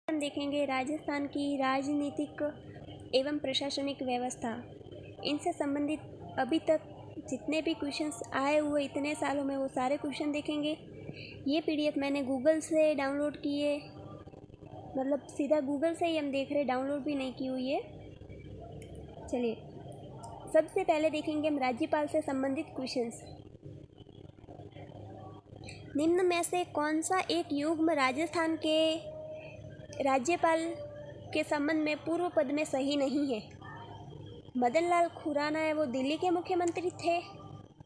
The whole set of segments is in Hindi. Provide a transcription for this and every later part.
हम देखेंगे राजस्थान की राजनीतिक एवं प्रशासनिक व्यवस्था। इनसे संबंधित अभी तक जितने भी क्वेश्चंस आए हुए इतने सालों में वो सारे क्वेश्चन देखेंगे। ये पीडीएफ मैंने गूगल से डाउनलोड की है, मतलब सीधा गूगल से ही हम देख रहे, डाउनलोड भी नहीं की हुई है। चलिए सबसे पहले देखेंगे हम राज्यपाल से संबंधित क्वेश्चंस। निम्न में से कौन सा एक युग्म राजस्थान के राज्यपाल के संबंध में पूर्व पद में सही नहीं है? मदन लाल खुराना है, वो दिल्ली के मुख्यमंत्री थे,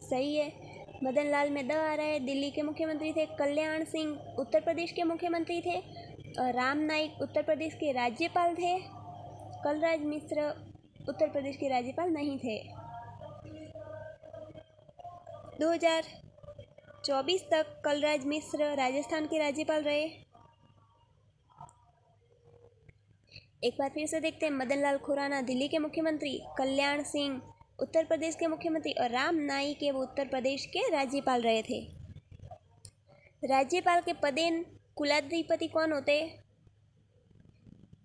सही है। मदन लाल में द आ रहा है, दिल्ली के मुख्यमंत्री थे। कल्याण सिंह उत्तर प्रदेश के मुख्यमंत्री थे और राम नाईक उत्तर प्रदेश के राज्यपाल थे। कलराज मिश्र उत्तर प्रदेश के राज्यपाल नहीं थे। 2024 तक कलराज मिश्र राजस्थान के राज्यपाल रहे। एक बार फिर से देखते हैं, मदन लाल खुराना दिल्ली के मुख्यमंत्री, कल्याण सिंह उत्तर प्रदेश के मुख्यमंत्री और राम नाईक के वो उत्तर प्रदेश के राज्यपाल रहे थे। राज्यपाल के पदेन कुलाधिपति कौन होते?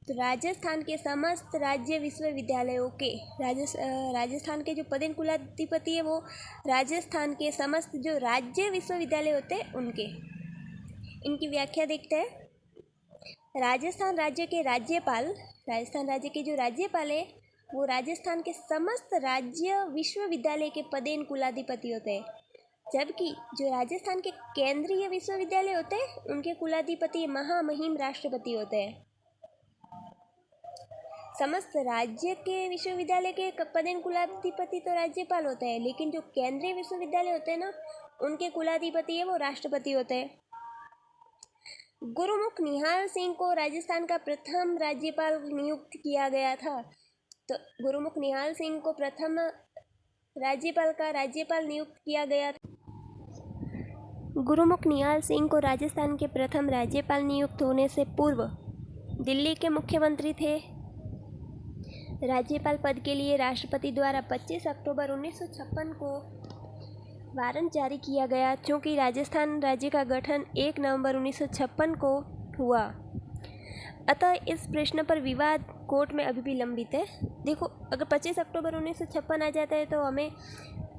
तो राजस्थान के समस्त राज्य विश्वविद्यालयों के राजस्थान के जो पदेन कुलाधिपति है वो राजस्थान के समस्त जो राज्य विश्वविद्यालय होते हैं उनके। इनकी व्याख्या देखते हैं। राजस्थान राज्य के जो राज्यपाल है वो राजस्थान के समस्त राज्य विश्वविद्यालय के पदेन कुलाधिपति होते हैं, जबकि जो राजस्थान के केंद्रीय विश्वविद्यालय होते हैं उनके कुलाधिपति महामहिम राष्ट्रपति होते हैं। समस्त राज्य के विश्वविद्यालय के पदेन कुलाधिपति तो राज्यपाल होते हैं, लेकिन जो केंद्रीय विश्वविद्यालय होते हैं ना उनके कुलाधिपति है वो राष्ट्रपति होते हैं। गुरुमुख निहाल सिंह को राजस्थान का प्रथम राज्यपाल नियुक्त किया गया था। तो गुरुमुख निहाल सिंह को प्रथम राज्यपाल नियुक्त किया गया था। गुरुमुख निहाल सिंह को राजस्थान के प्रथम राज्यपाल नियुक्त होने से पूर्व दिल्ली के मुख्यमंत्री थे। राज्यपाल पद के लिए राष्ट्रपति द्वारा 25 अक्टूबर 1956 को वारंट जारी किया गया, क्योंकि राजस्थान राज्य का गठन 1 नवंबर 1956 को हुआ। अतः इस प्रश्न पर विवाद कोर्ट में अभी भी लंबित है। देखो, अगर 25 अक्टूबर 1956 आ जाता है तो हमें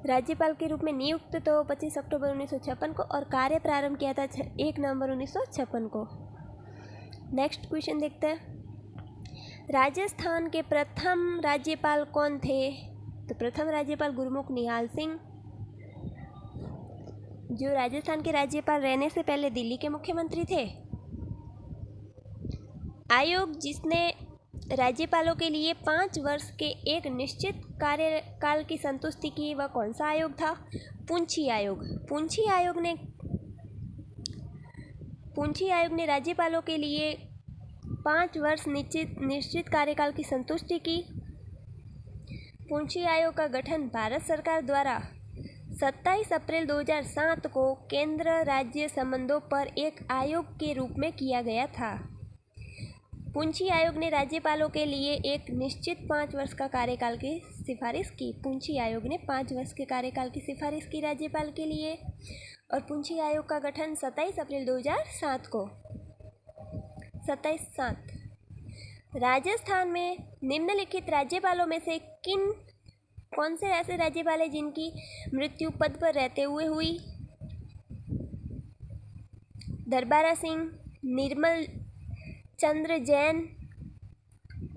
राज्यपाल के रूप में नियुक्त तो 25 अक्टूबर 1956 को, और कार्य प्रारंभ किया था 1 नवंबर 1956 को। नेक्स्ट क्वेश्चन देखते हैं। राजस्थान के प्रथम राज्यपाल कौन थे? तो प्रथम राज्यपाल गुरुमुख निहाल सिंह, जो राजस्थान के राज्यपाल रहने से पहले दिल्ली के मुख्यमंत्री थे। आयोग जिसने राज्यपालों के लिए 5 वर्ष के एक निश्चित कार्यकाल की संतुष्टि की, वह कौन सा आयोग था? पुंछी आयोग। पुंछी आयोग ने राज्यपालों के लिए 5 वर्ष निश्चित कार्यकाल की संतुष्टि की। पुंछी आयोग का गठन भारत सरकार द्वारा 27 अप्रैल 2007 को केंद्र राज्य संबंधों पर एक आयोग के रूप में किया गया था। पुंछी आयोग ने राज्यपालों के लिए एक निश्चित 5 वर्ष का कार्यकाल की सिफारिश की। पुंछी आयोग ने 5 वर्ष के कार्यकाल की सिफारिश की राज्यपाल के लिए, और पुंछी आयोग का गठन 27 अप्रैल 2007 को। 27/7। राजस्थान में निम्नलिखित राज्यपालों में से कौन से ऐसे राज्यपाल हैं जिनकी मृत्यु पद पर रहते हुए हुई? दरबारा सिंह, निर्मल चंद्र जैन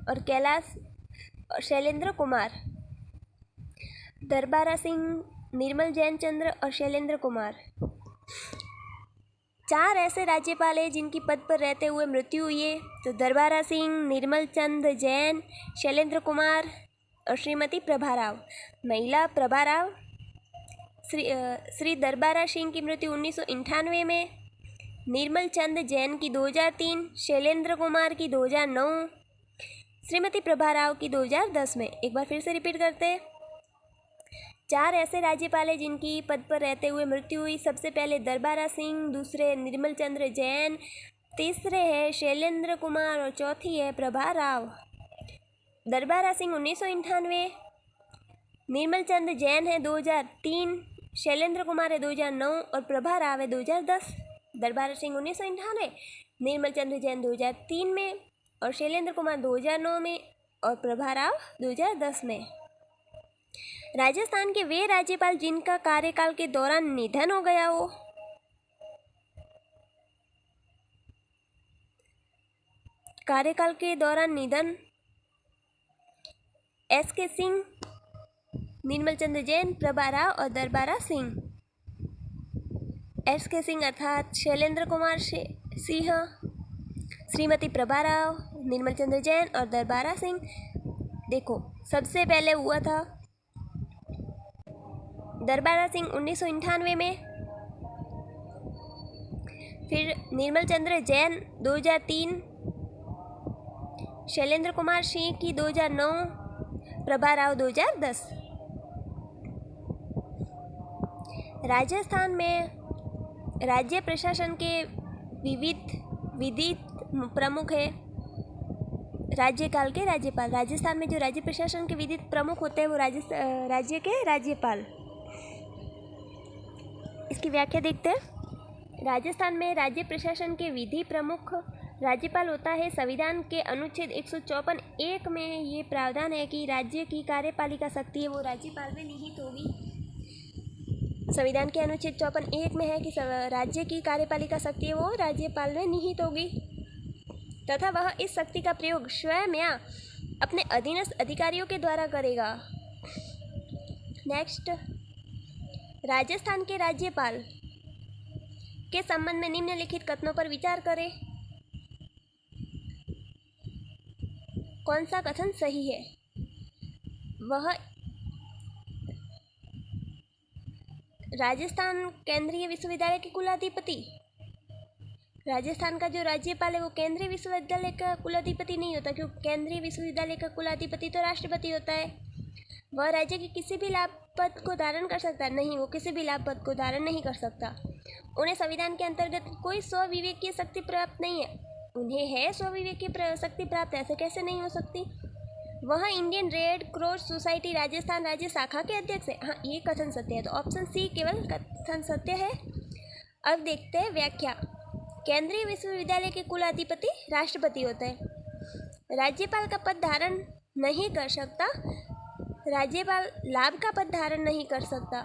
और कैलाश और शैलेंद्र कुमार। दरबारा सिंह, निर्मल जैन चंद्र और शैलेंद्र कुमार 4 ऐसे राज्यपाल हैं जिनकी पद पर रहते हुए मृत्यु हुई है। तो दरबारा सिंह, निर्मल चंद्र जैन, शैलेंद्र कुमार और श्रीमती प्रभा राव। महिला प्रभा राव। श्री दरबारा सिंह की मृत्यु 1998 में, निर्मल चंद जैन की 2003, शैलेंद्र कुमार की 2009, श्रीमती प्रभा राव की 2010 में। एक बार फिर से रिपीट करते हैं। 4 ऐसे राज्यपाल हैं जिनकी पद पर रहते हुए मृत्यु हुई। सबसे पहले दरबारा सिंह, दूसरे निर्मल चंद्र जैन, तीसरे है शैलेंद्र कुमार और चौथी है प्रभा राव। दरबारा सिंह 1998, निर्मल चंद्र जैन है 2003, शैलेंद्र कुमार है 2009 और प्रभा राव है 2010। दरबारा सिंह 1998, निर्मल चंद्र जैन 2003 में, और शैलेंद्र कुमार 2009 में और प्रभा राव 2010 में। राजस्थान के वे राज्यपाल जिनका कार्यकाल के दौरान निधन हो गया हो। कार्यकाल के दौरान निधन: एस.के. सिंह, निर्मल चंद्र जैन, प्रभा राव और दरबारा सिंह। एस.के. सिंह अर्थात शैलेंद्र कुमार सिंह, श्रीमती प्रभा राव, निर्मल चंद्र जैन और दरबारा सिंह। देखो, सबसे पहले हुआ था दरबारा सिंह 1998 में, फिर निर्मल चंद्र जैन 2003, शैलेंद्र कुमार सिंह की 2009, प्रभा राव 2010। राजस्थान में राज्य प्रशासन के विधि प्रमुख है राज्यकाल के राज्यपाल। राजस्थान में जो राज्य प्रशासन के विधि प्रमुख होते हैं वो राज्य के राज्यपाल। इसकी व्याख्या देखते हैं। राजस्थान में राज्य प्रशासन के विधि प्रमुख राज्यपाल होता है। संविधान के अनुच्छेद 154(1) में ये प्रावधान है कि राज्य की कार्यपालिका शक्ति है वो राज्यपाल में निहित होगी। संविधान के अनुच्छेद 54(1) में है कि राज्य की कार्यपालिका शक्ति है वो राज्यपाल में निहित होगी तथा वह इस शक्ति का प्रयोग स्वयं या अपने अधीनस्थ अधिकारियों के द्वारा करेगा। नेक्स्ट, राजस्थान के राज्यपाल के संबंध में निम्नलिखित कथनों पर विचार करें। कौन सा कथन सही है? वह राजस्थान केंद्रीय विश्वविद्यालय के कुलाधिपति। राजस्थान का जो राज्यपाल है वो केंद्रीय विश्वविद्यालय का कुलाधिपति नहीं होता, क्योंकि केंद्रीय विश्वविद्यालय का कुलाधिपति तो राष्ट्रपति होता है। वह राज्य के किसी भी लाभ पद को धारण कर सकता है? नहीं, वो किसी भी लाभ पद को धारण नहीं कर सकता। उन्हें संविधान के अंतर्गत कोई स्वविवेकीय शक्ति प्राप्त नहीं है। उन्हें है स्वविवेकीय शक्ति प्राप्त, ऐसे कैसे नहीं हो सकती? वह Indian red cross society Rajasthan राज्य शाखा के अध्यक्ष है। हाँ, ये कथन सत्य है, तो ऑप्शन सी केवल कथन सत्य है। अब देखते हैं व्याख्या। केंद्रीय विश्वविद्यालय के कुलाधिपति राष्ट्रपति होते हैं। राज्यपाल का पद धारण नहीं कर सकता। राज्यपाल लाभ का पद धारण नहीं कर सकता।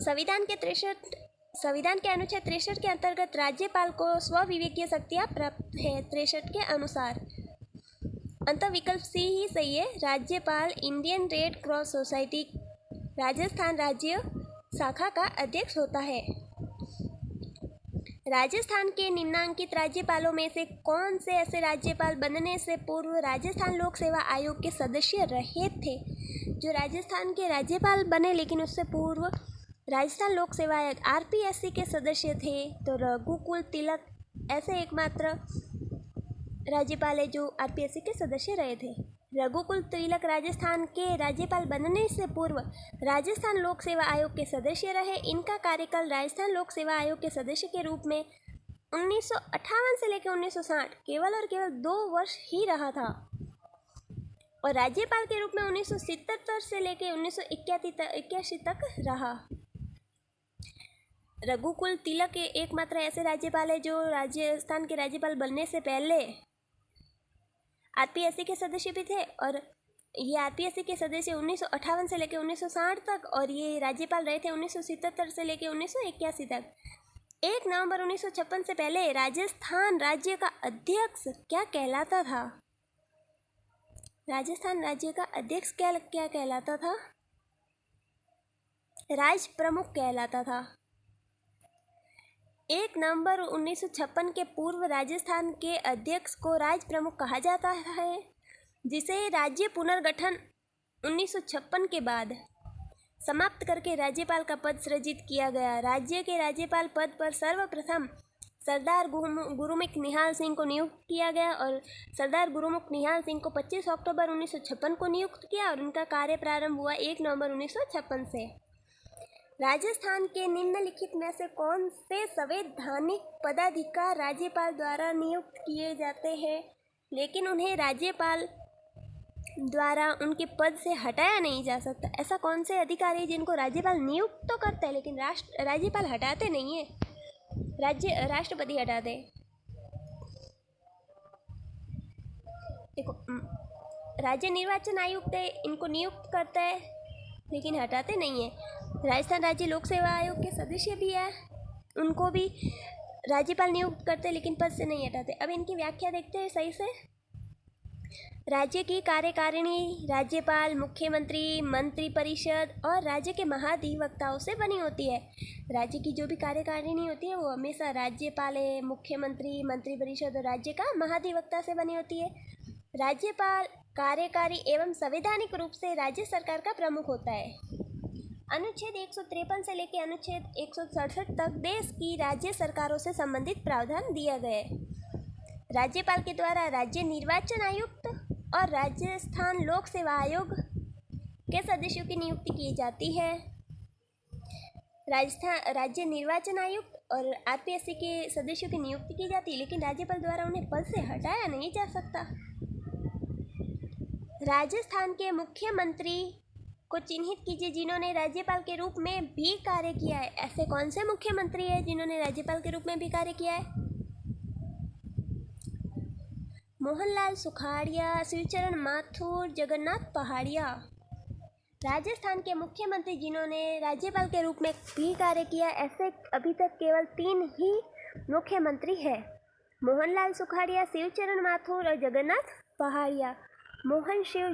संविधान के अनुच्छेद 63 के अंतर्गत राज्यपाल को स्वविवेकीय शक्तियाँ प्राप्त है। 63 के अनुसार अंतः विकल्प सी ही सही है। राज्यपाल Indian red cross society Rajasthan राज्य शाखा का अध्यक्ष होता है। राजस्थान के निम्नांकित राज्यपालों में से कौन से ऐसे राज्यपाल बनने से पूर्व राजस्थान लोक सेवा आयोग के सदस्य रहे थे? जो राजस्थान के राज्यपाल बने लेकिन उससे पूर्व राजस्थान लोक सेवा आयोग आरपीएससी के सदस्य थे, तो रघुकुल तिलक ऐसे एकमात्र राज्यपाल है जो आरपीएससी के सदस्य रहे थे। रघुकुल तिलक राजस्थान के राज्यपाल बनने से पूर्व राजस्थान लोक सेवा आयोग के सदस्य रहे। इनका कार्यकाल राजस्थान लोक सेवा आयोग के सदस्य के रूप में 1958 से लेकर 1960 केवल और केवल 2 वर्ष ही रहा था, और राज्यपाल के रूप में 1977 से लेकर 1981 तक रहा। रघुकुल तिलक एकमात्र ऐसे राज्यपाल है जो राजस्थान के राज्यपाल बनने से पहले आरपीएससी के सदस्य भी थे, और ये आरपीएससी के सदस्य 1958 से लेकर 1960 तक, और ये राज्यपाल रहे थे 1977 से लेकर 1981 तक। 1 नवंबर 1956 से पहले राजस्थान राज्य का अध्यक्ष क्या कहलाता था? राजस्थान राज्य का अध्यक्ष क्या कहलाता था? राज प्रमुख कहलाता था। 1 नवंबर 1956 के पूर्व राजस्थान के अध्यक्ष को राज प्रमुख कहा जाता है, जिसे राज्य पुनर्गठन 1956 के बाद समाप्त करके राज्यपाल का पद सृजित किया गया। राज्य के राज्यपाल पद पर सर्वप्रथम सरदार गुरुमुख निहाल सिंह को नियुक्त किया गया, और सरदार गुरुमुख निहाल सिंह को 25 अक्टूबर 1956 को नियुक्त किया, और उनका कार्य प्रारंभ हुआ 1 नवंबर 1956 से। राजस्थान के निम्नलिखित में से कौन से संवैधानिक पदाधिकारी राज्यपाल द्वारा नियुक्त किए जाते हैं लेकिन उन्हें राज्यपाल द्वारा उनके पद से हटाया नहीं जा सकता? ऐसा कौन से अधिकारी जिनको राज्यपाल नियुक्त तो करता है लेकिन राज्यपाल हटाते नहीं है? राष्ट्रपति हटाते। देखो, राज्य निर्वाचन आयुक्त है, इनको नियुक्त करता है लेकिन हटाते नहीं है। राजस्थान राज्य लोक सेवा आयोग के सदस्य भी है, उनको भी राज्यपाल नियुक्त करते हैं लेकिन पद से नहीं हटाते। अब इनकी व्याख्या देखते हैं सही से। राज्य की कार्यकारिणी राज्यपाल, मुख्यमंत्री, मंत्रिपरिषद और राज्य के महाधिवक्ताओं से बनी होती है। राज्य की जो भी कार्यकारिणी होती है वो हमेशा राज्यपाल, मुख्यमंत्री, मंत्रिपरिषद और राज्य का महाधिवक्ता से बनी होती है। राज्यपाल कार्यकारी एवं संवैधानिक रूप से राज्य सरकार का प्रमुख होता है। अनुच्छेद 153 से लेकर अनुच्छेद 167 तक देश की राज्य सरकारों से संबंधित प्रावधान दिया गया है। राज्यपाल के द्वारा राज्य निर्वाचन आयुक्त और राजस्थान लोक सेवा आयोग के सदस्यों की नियुक्ति की जाती है। राजस्थान राज्य निर्वाचन आयुक्त और आरपीएससी के सदस्यों की नियुक्ति की जाती है लेकिन राज्यपाल द्वारा उन्हें पद से हटाया नहीं जा सकता। राजस्थान के मुख्यमंत्री को चिन्हित कीजिए जिन्होंने राज्यपाल के रूप में भी कार्य किया है। ऐसे कौन से मुख्यमंत्री हैं जिन्होंने राज्यपाल के रूप में भी कार्य किया है? मोहनलाल सुखाड़िया, शिवचरण माथुर, जगन्नाथ पहाड़िया। राजस्थान के मुख्यमंत्री जिन्होंने राज्यपाल के रूप में भी कार्य किया, ऐसे अभी तक केवल 3 ही मुख्यमंत्री हैं। मोहनलाल सुखाड़िया, शिवचरण माथुर और जगन्नाथ पहाड़िया। मोहन शिव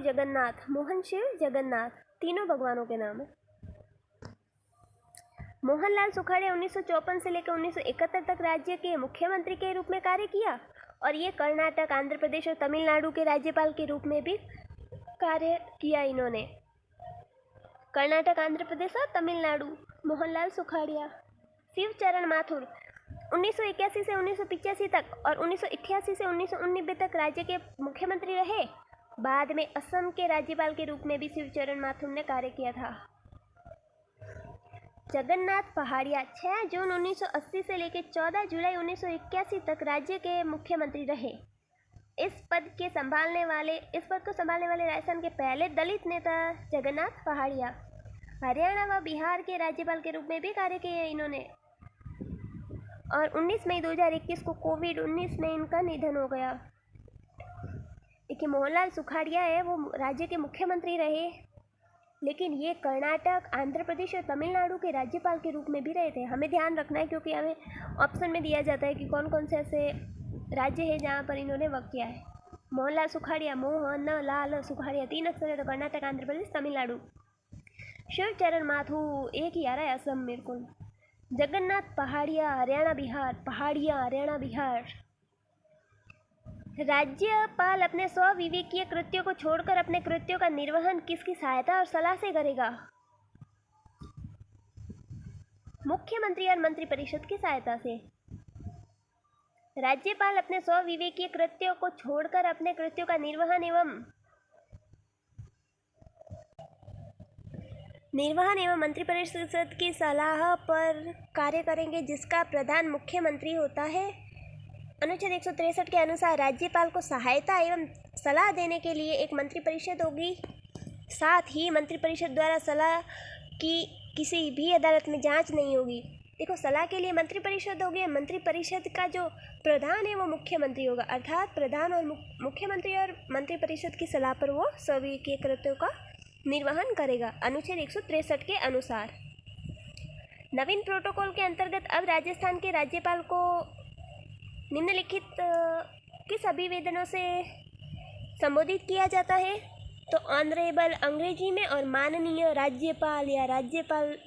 जगन्नाथ तीनों भगवानों के नाम है। मोहनलाल सुखाड़िया 1954 से लेकर 1971 तक राज्य के मुख्यमंत्री के रूप में कार्य किया और ये कर्नाटक, आंध्र प्रदेश और तमिलनाडु के राज्यपाल के रूप में भी कार्य किया। इन्होंने कर्नाटक, आंध्र प्रदेश और तमिलनाडु। मोहनलाल सुखाड़िया। शिवचरण माथुर 1981 से 1985 तक और 1988 से 1989 तक राज्य के मुख्यमंत्री रहे। बाद में असम के राज्यपाल के रूप में भी शिवचरण माथुर ने कार्य किया था। जगन्नाथ पहाड़िया 6 जून 1980 से लेकर 14 जुलाई 1981 तक राज्य के मुख्यमंत्री रहे। इस पद को संभालने वाले राजस्थान के पहले दलित नेता जगन्नाथ पहाड़िया। हरियाणा व बिहार के राज्यपाल के रूप में भी कार्य किया इन्होंने और 19 मई 2021 को कोविड-19 में इनका निधन हो गया। देखिए, मोहनलाल सुखाड़िया है वो राज्य के मुख्यमंत्री रहे लेकिन ये कर्नाटक, आंध्र प्रदेश और तमिलनाडु के राज्यपाल के रूप में भी रहे थे। हमें ध्यान रखना है क्योंकि हमें ऑप्शन में दिया जाता है कि कौन कौन से ऐसे राज्य है जहाँ पर इन्होंने वर्क किया है। मोहनलाल सुखाड़िया, मोहनलाल सुखाड़िया 3 अक्षर है तो कर्नाटक, आंध्र प्रदेश, तमिलनाडु। शिवचरण माथुर एक ही आ रहा है, असम मेरे को। जगन्नाथ पहाड़िया हरियाणा बिहार, पहाड़िया हरियाणा बिहार। राज्यपाल अपने स्वविवेकीय कृत्यों को छोड़कर अपने कृत्यों का निर्वहन किसकी सहायता और सलाह से करेगा? मुख्यमंत्री और मंत्रिपरिषद की सहायता से। राज्यपाल अपने स्वविवेकीय कृत्यों को छोड़कर अपने कृत्यों का निर्वहन एवं मंत्रिपरिषद की सलाह पर कार्य करेंगे जिसका प्रधान मुख्यमंत्री होता है। अनुच्छेद 163 के अनुसार राज्यपाल को सहायता एवं सलाह देने के लिए एक मंत्रिपरिषद होगी। साथ ही मंत्रिपरिषद द्वारा सलाह की किसी भी अदालत में जांच नहीं होगी। देखो, सलाह के लिए मंत्रिपरिषद होगी। मंत्रिपरिषद का जो प्रधान है वो मुख्यमंत्री होगा, अर्थात प्रधान और मुख्यमंत्री और मंत्रिपरिषद की सलाह पर वो स्वविवेकीय कृत्यों का निर्वहन करेगा। अनुच्छेद 163 के अनुसार नवीन प्रोटोकॉल के अंतर्गत अब राजस्थान के राज्यपाल को निम्नलिखित किस अभिवेदनों से संबोधित किया जाता है? तो ऑनरेबल अंग्रेजी में और माननीय राज्यपाल या राज्यपाल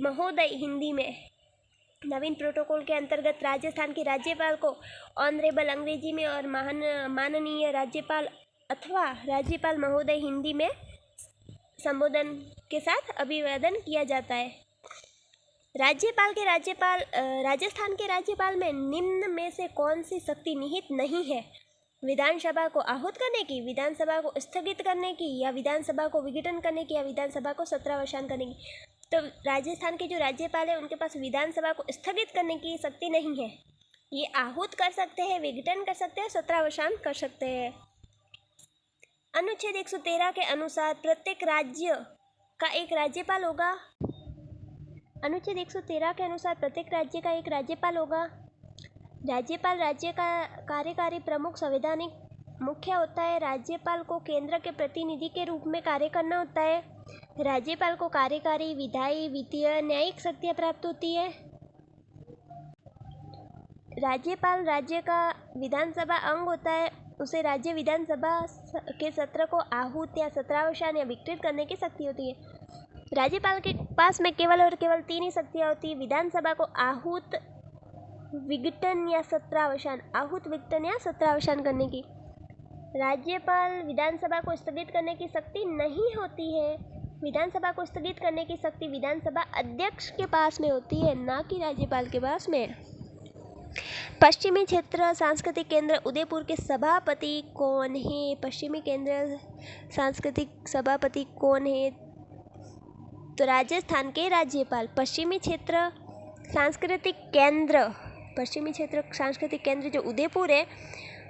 महोदय हिंदी में। नवीन प्रोटोकॉल के अंतर्गत राजस्थान के राज्यपाल को ऑनरेबल अंग्रेजी में और माननीय राज्यपाल अथवा राज्यपाल महोदय हिंदी में संबोधन के साथ अभिवादन किया जाता है। राजस्थान के राज्यपाल में निम्न में से कौन सी शक्ति निहित नहीं है? विधानसभा को आहूत करने की, विधानसभा को स्थगित करने की, या विधानसभा को विघटन करने की, या विधानसभा को सत्रावसान करने की। तो राजस्थान के जो राज्यपाल है उनके पास विधानसभा को स्थगित करने की शक्ति नहीं है। ये आहूत कर सकते हैं, विघटन कर सकते हैं, सत्रावसान कर सकते हैं। अनुच्छेद 113 के अनुसार प्रत्येक राज्य का एक राज्यपाल होगा। अनुच्छेद 113 के अनुसार प्रत्येक राज्य का एक राज्यपाल होगा। राज्यपाल राज्य का कार्यकारी प्रमुख, संवैधानिक मुख्य होता है। राज्यपाल को केंद्र के प्रतिनिधि के रूप में कार्य करना होता है। राज्यपाल को कार्यकारी, विधायी, वित्तीय, न्यायिक शक्तियाँ प्राप्त होती है। राज्यपाल राज्य का विधानसभा अंग होता है। उसे राज्य विधानसभा के सत्र को आहूत या सत्रावसान या विकृत करने की शक्ति होती है। राज्यपाल के पास में केवल और केवल 3 ही शक्तियाँ होती है। विधानसभा को आहूत, विघटन या सत्रावसान, आहूत, विघटन या सत्रावसान करने की। राज्यपाल विधानसभा को स्थगित करने की शक्ति नहीं होती है। विधानसभा को स्थगित करने की शक्ति विधानसभा अध्यक्ष के पास में होती है, ना कि राज्यपाल के पास में। पश्चिमी क्षेत्र सांस्कृतिक केंद्र उदयपुर के सभापति कौन है? पश्चिमी केंद्र सांस्कृतिक सभापति कौन है? तो राजस्थान के राज्यपाल। पश्चिमी क्षेत्र सांस्कृतिक केंद्र जो उदयपुर है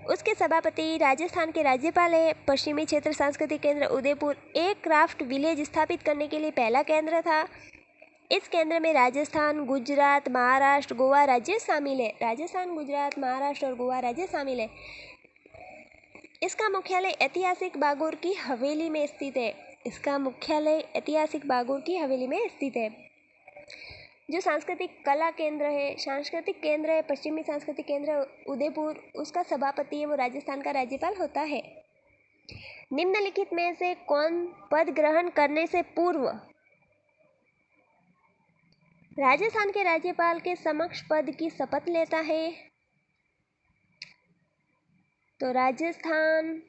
उसके सभापति राजस्थान के राज्यपाल है। पश्चिमी क्षेत्र सांस्कृतिक केंद्र उदयपुर एक क्राफ्ट विलेज स्थापित करने के लिए पहला केंद्र था। इस केंद्र में राजस्थान, गुजरात, महाराष्ट्र, गोवा राज्य शामिल है। राजस्थान, गुजरात, महाराष्ट्र और गोवा राज्य शामिल है। इसका मुख्यालय ऐतिहासिक बागोर की हवेली में स्थित है। जो सांस्कृतिक कला केंद्र है, पश्चिमी सांस्कृतिक केंद्र उदयपुर, उसका सभापति है वो राजस्थान का राज्यपाल होता है। निम्नलिखित में से कौन पद ग्रहण करने से पूर्व राजस्थान के राज्यपाल के समक्ष पद की शपथ लेता है? तो राजस्थान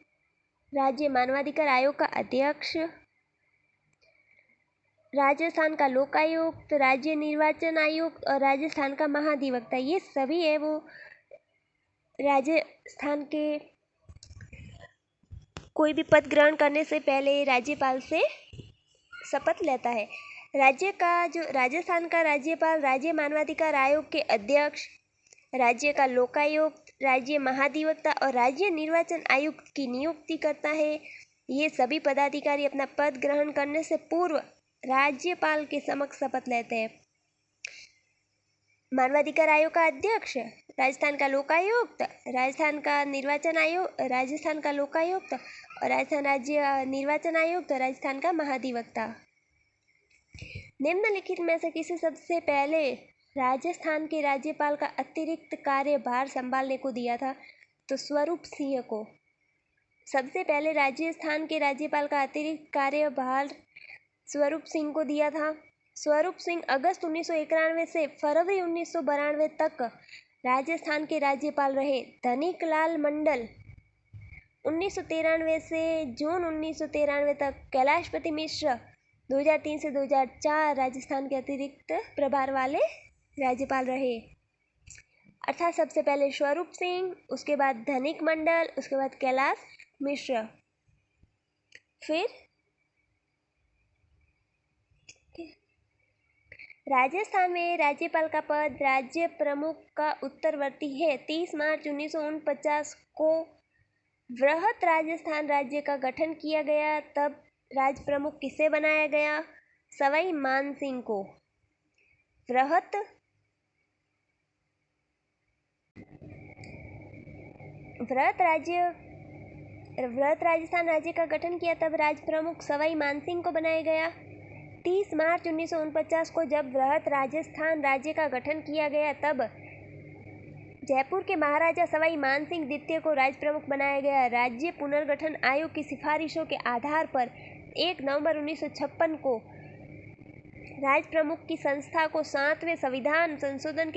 राज्य मानवाधिकार आयोग का अध्यक्ष, राजस्थान का लोकायुक्त, राज्य निर्वाचन आयुक्त और राजस्थान का महाधिवक्ता, ये सभी है वो राजस्थान के कोई भी पद ग्रहण करने से पहले राज्यपाल से शपथ लेता है। राजस्थान का राज्यपाल राज्य मानवाधिकार आयोग के अध्यक्ष, राज्य का लोकायुक्त, राज्य महाधिवक्ता और राज्य निर्वाचन आयुक्त की नियुक्ति करता है। ये सभी पदाधिकारी अपना पद ग्रहण करने से पूर्व राज्यपाल के समक्ष शपथ लेते हैं। मानवाधिकार आयोग का अध्यक्ष, राजस्थान का लोकायुक्त, राजस्थान का निर्वाचन आयोग, राजस्थान का लोकायुक्त और राजस्थान राज्य निर्वाचन आयुक्त, राजस्थान का महाधिवक्ता। निम्नलिखित में से किसे सबसे पहले राजस्थान के राज्यपाल का अतिरिक्त कार्यभार संभालने को दिया था? तो स्वरूप सिंह को। सबसे पहले राजस्थान के राज्यपाल का अतिरिक्त कार्यभार स्वरूप सिंह को दिया था। स्वरूप सिंह अगस्त 1991 से फरवरी 1992 तक राजस्थान के राज्यपाल रहे। धनिक लाल मंडल 1993 से जून 1993 तक, कैलाशपति मिश्र 2003 से 2004 राजस्थान के अतिरिक्त प्रभार वाले राज्यपाल रहे। अर्थात सबसे पहले स्वरूप सिंह, उसके बाद धनिक मंडल, उसके बाद कैलाश मिश्र। फिर राजस्थान में राज्यपाल का पद राज्य प्रमुख का उत्तरवर्ती है। 30 मार्च 1949 को वृहत राजस्थान राज्य का गठन किया गया। तब राज प्रमुख किसे बनाया गया? सवाई मानसिंह को। वृहत राजस्थान राज्य का गठन किया, तब राज प्रमुख सवाई मानसिंह को बनाया गया। 30 मार्च 1949 को जब वृहत राजस्थान राज्य का गठन किया गया, तब जयपुर के महाराजा सवाई मानसिंह द्वितीय को राज प्रमुख बनाया गया। राज्य पुनर्गठन आयोग की सिफारिशों के आधार पर 1 नवंबर 1956 को राज प्रमुख की संस्था को 7वें संविधान संशोधन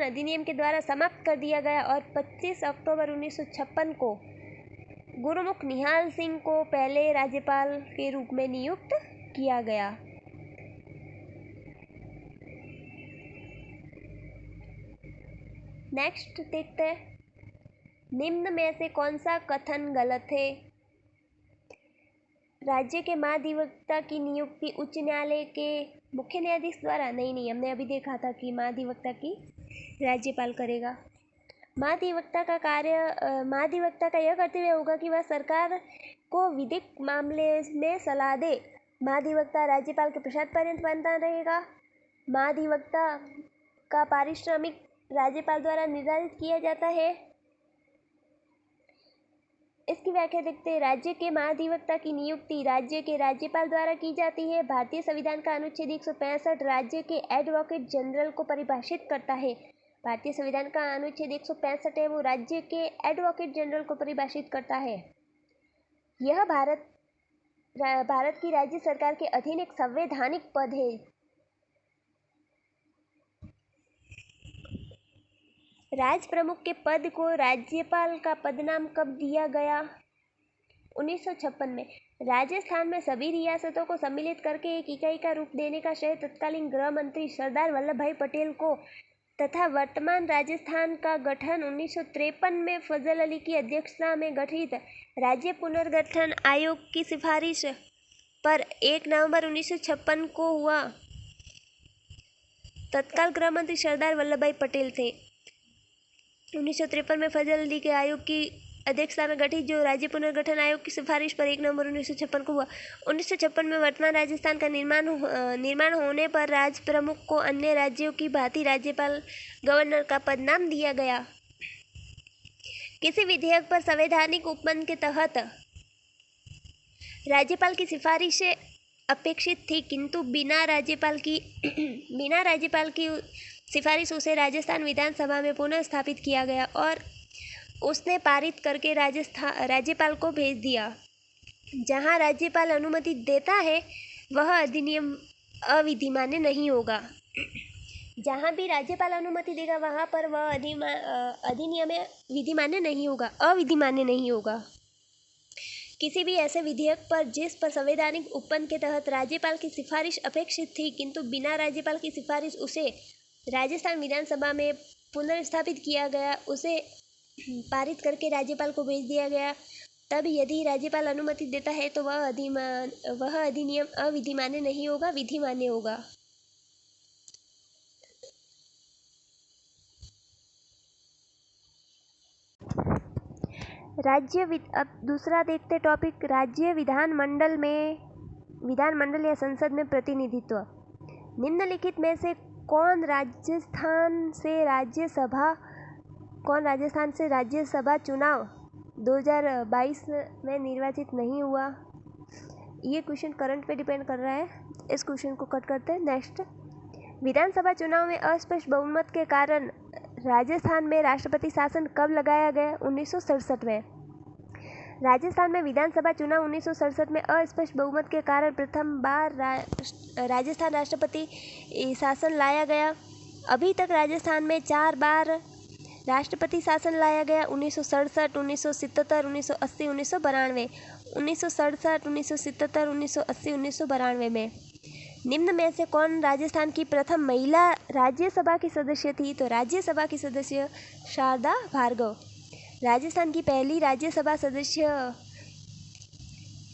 अधिनियम के द्वारा समाप्त कर दिया गया और 25 अक्टूबर 1956 को गुरुमुख निहाल सिंह को पहले राज्यपाल के रूप में नियुक्त किया गया। नेक्स्ट देखते हैं, निम्न में से कौन सा कथन गलत है? राज्य के महाधिवक्ता की नियुक्ति उच्च न्यायालय के मुख्य न्यायाधीश द्वारा नहीं, हमने अभी देखा था कि महाधिवक्ता की राज्यपाल करेगा। महाधिवक्ता का यह कर्तव्य होगा कि वह सरकार को विधिक मामले में सलाह दे। महाधिवक्ता राज्यपाल के प्रसाद पर्यंत बनता रहेगा। महाधिवक्ता का पारिश्रमिक राज्यपाल द्वारा निर्धारित किया जाता है। इसकी व्याख्या देखते हैं। राज्य के महाधिवक्ता की नियुक्ति राज्य के राज्यपाल द्वारा की जाती है। भारतीय संविधान का अनुच्छेद 165 राज्य के एडवोकेट जनरल को परिभाषित करता है। भारतीय संविधान का अनुच्छेद 165 है वो राज्य के एडवोकेट जनरल को परिभाषित करता है। यह भारत की राज्य सरकार के अधीन एक संवैधानिक पद है। राज प्रमुख के पद को राज्यपाल का पदनाम कब दिया गया? 1956 में। राजस्थान में सभी रियासतों को सम्मिलित करके एक इकाई का रूप देने का श्रेय तत्कालीन गृह मंत्री सरदार वल्लभ भाई पटेल को तथा वर्तमान राजस्थान का गठन 1953 में फजल अली की अध्यक्षता में गठित राज्य पुनर्गठन आयोग की सिफारिश पर 1 नवंबर 1956 को हुआ। तत्काल गृह मंत्री सरदार वल्लभ भाई पटेल थे। 1953 में फजल अली के आयोग की अध्यक्षता में गठित जो राज्य पुनर्गठन आयोग की सिफारिश पर 1 नवंबर 1956 को हुआ। 1956 में वर्तमान राजस्थान का निर्माण होने पर राज प्रमुख को अन्य राज्यों की भांति राज्यपाल गवर्नर का पदनाम दिया गया। किसी विधेयक पर संवैधानिक उपबंध के तहत राज्यपाल की सिफारिशें अपेक्षित थी, किंतु बिना राज्यपाल की सिफारिश उसे राजस्थान विधानसभा में पुनः स्थापित किया गया और उसने पारित करके राज्यपाल को भेज दिया। जहां राज्यपाल अनुमति देता है वह अधिनियम अविधिमान्य नहीं होगा। जहां भी राज्यपाल अनुमति देगा वहां पर वह अधिनियम विधिमान्य नहीं होगा, अविधिमान्य नहीं होगा। किसी भी ऐसे विधेयक पर जिस पर संवैधानिक उपबंध के तहत राज्यपाल की सिफारिश अपेक्षित थी, किंतु बिना राज्यपाल की सिफारिश उसे राजस्थान विधानसभा में पुनर्स्थापित किया गया, उसे पारित करके राज्यपाल को भेज दिया गया, तब यदि राज्यपाल अनुमति देता है तो वह अधिनियम अविधिमान्य नहीं होगा, विधिमान्य होगा। अब दूसरा देखते टॉपिक, राज्य विधानमंडल या संसद में प्रतिनिधित्व। निम्नलिखित में से कौन राजस्थान से राज्यसभा चुनाव 2022 में निर्वाचित नहीं हुआ? ये क्वेश्चन करंट पे डिपेंड कर रहा है, इस क्वेश्चन को कट करते हैं। नेक्स्ट, विधानसभा चुनाव में अस्पष्ट बहुमत के कारण राजस्थान में राष्ट्रपति शासन कब लगाया गया? 1967 में। राजस्थान में विधानसभा चुनाव 1967 में अस्पष्ट बहुमत के कारण प्रथम बार राजस्थान राष्ट्रपति शासन लाया गया। अभी तक राजस्थान में 4 बार राष्ट्रपति शासन लाया गया, 1967, 1977, 1980, 1992। 1967, 1977, 1980, 1992 में। निम्न में से कौन राजस्थान की प्रथम महिला राज्यसभा की सदस्य थी? तो राज्यसभा की सदस्य शारदा भार्गव। राजस्थान की पहली राज्यसभा सदस्य